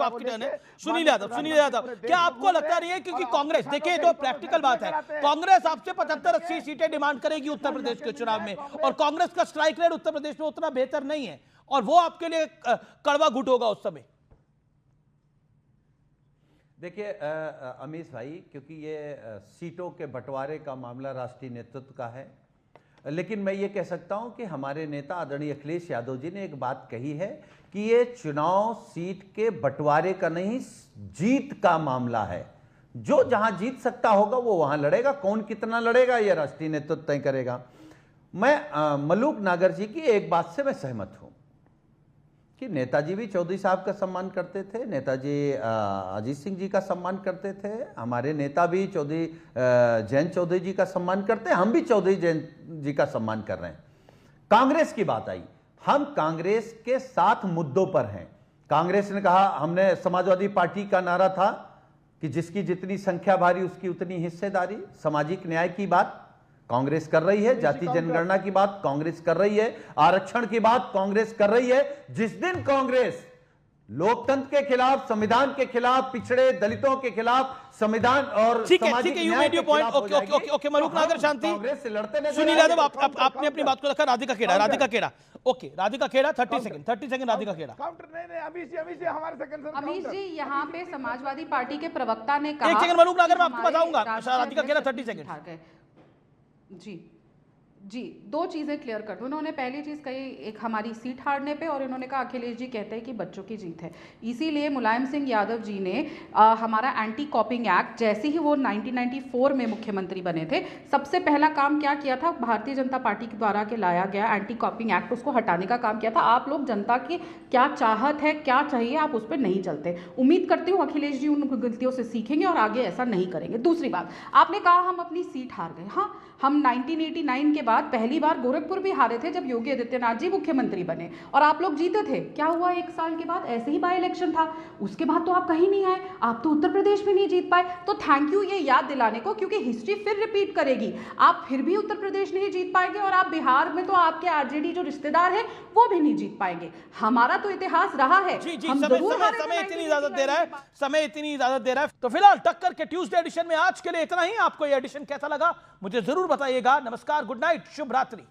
आपकी टर्न है। सुनील यादव, क्या आपको लगता नहीं है क्योंकि कांग्रेस, देखिए जो प्रैक्टिकल बात है, कांग्रेस आपसे 75-80 सीटें डिमांड करेगी उत्तर प्रदेश के चुनाव में, और कांग्रेस का स्ट्राइक रेट उत्तर प्रदेश में उतना बेहतर नहीं है, और वो आपके लिए कड़वा घुट होगा उस समय। देखिए अमीश भाई, क्योंकि ये सीटों के बंटवारे का मामला राष्ट्रीय नेतृत्व का है, लेकिन मैं ये कह सकता हूं कि हमारे नेता आदरणीय अखिलेश यादव जी ने एक बात कही है कि ये चुनाव सीट के बंटवारे का नहीं, जीत का मामला है। जो जहां जीत सकता होगा वो वहां लड़ेगा, कौन कितना लड़ेगा ये राष्ट्रीय नेतृत्व तय करेगा। मैं मलूक नागर जी की एक बात से मैं सहमत हूं कि नेताजी भी चौधरी साहब का सम्मान करते थे, नेताजी अजीत सिंह जी का सम्मान करते थे, हमारे नेता भी चौधरी जयंत चौधरी जी का सम्मान करते हैं, हम भी चौधरी जयंत जी का सम्मान कर रहे हैं। कांग्रेस की बात आई, हम कांग्रेस के 7 मुद्दों पर हैं। कांग्रेस ने कहा, हमने समाजवादी पार्टी का नारा था कि जिसकी जितनी संख्या भारी उसकी उतनी हिस्सेदारी। सामाजिक न्याय की बात कांग्रेस कर रही है, जाति जनगणना की बात कांग्रेस कर रही है, आरक्षण की बात कांग्रेस कर रही है। जिस दिन कांग्रेस लोकतंत्र के खिलाफ, संविधान के खिलाफ, पिछड़े दलितों के खिलाफ, संविधान और सामाजिक न्याय के खिलाफ हो जाएगी, ओके मलूक नागर, शांति। कांग्रेस से लड़ते नजर सुनील यादव, आपने अपनी बात को रखा। Radhika Khera, okay Radhika Khera, 30 second Radhika Khera. Counter नहीं, अमीश जी हमारे सेकंड सर। अमीश जी, यहाँ पे समाजवादी पार्टी के प्रवक्ता ने कहा, 1 सेकंड मलूक नागर, मैं आपको बताऊंगा। राधिका खेड़ा 30 सेकंड। जी, दो चीज़ें क्लियर कर दूँ। उन्होंने पहली चीज़ कही एक हमारी सीट हारने पे, और इन्होंने कहा अखिलेश जी कहते हैं कि बच्चों की जीत है। इसीलिए मुलायम सिंह यादव जी ने हमारा एंटी कॉपिंग एक्ट, जैसे ही वो 1994 में मुख्यमंत्री बने थे, सबसे पहला काम क्या किया था, भारतीय जनता पार्टी के द्वारा के लाया गया एंटी कॉपिंग एक्ट, उसको हटाने का काम किया था। आप लोग जनता की क्या चाहत है, क्या चाहिए, आप उस पर नहीं चलते। उम्मीद करती हूँ अखिलेश जी उन गलतियों से सीखेंगे और आगे ऐसा नहीं करेंगे। दूसरी बात, आपने कहा हम अपनी सीट हार गए। हाँ, हम 1989 के बाद पहली बार गोरखपुर भी हारे थे जब योगी आदित्यनाथ जी मुख्यमंत्री बने, और आप लोग जीते थे। क्या हुआ 1 साल के बाद? ऐसे ही बाय इलेक्शन था, उसके बाद तो आप कहीं नहीं आए, आप तो उत्तर प्रदेश में नहीं जीत पाए। तो थैंक यू ये याद दिलाने को, क्योंकि हिस्ट्री फिर रिपीट करेगी। आप फिर भी उत्तर प्रदेश नहीं जीत पाएंगे, और आप बिहार में तो आपके आरजेडी जो रिश्तेदार है वो भी नहीं जीत पाएंगे। हमारा तो इतिहास रहा है। जी, समय इतनी इजाजत दे रहा है, तो फिलहाल टक्कर के ट्यूसडे एडिशन में आज के लिए इतना ही। आपको ये एडिशन कैसा लगा मुझे जरूर बताइएगा। नमस्कार, गुड नाइट, शुभ रात्रि।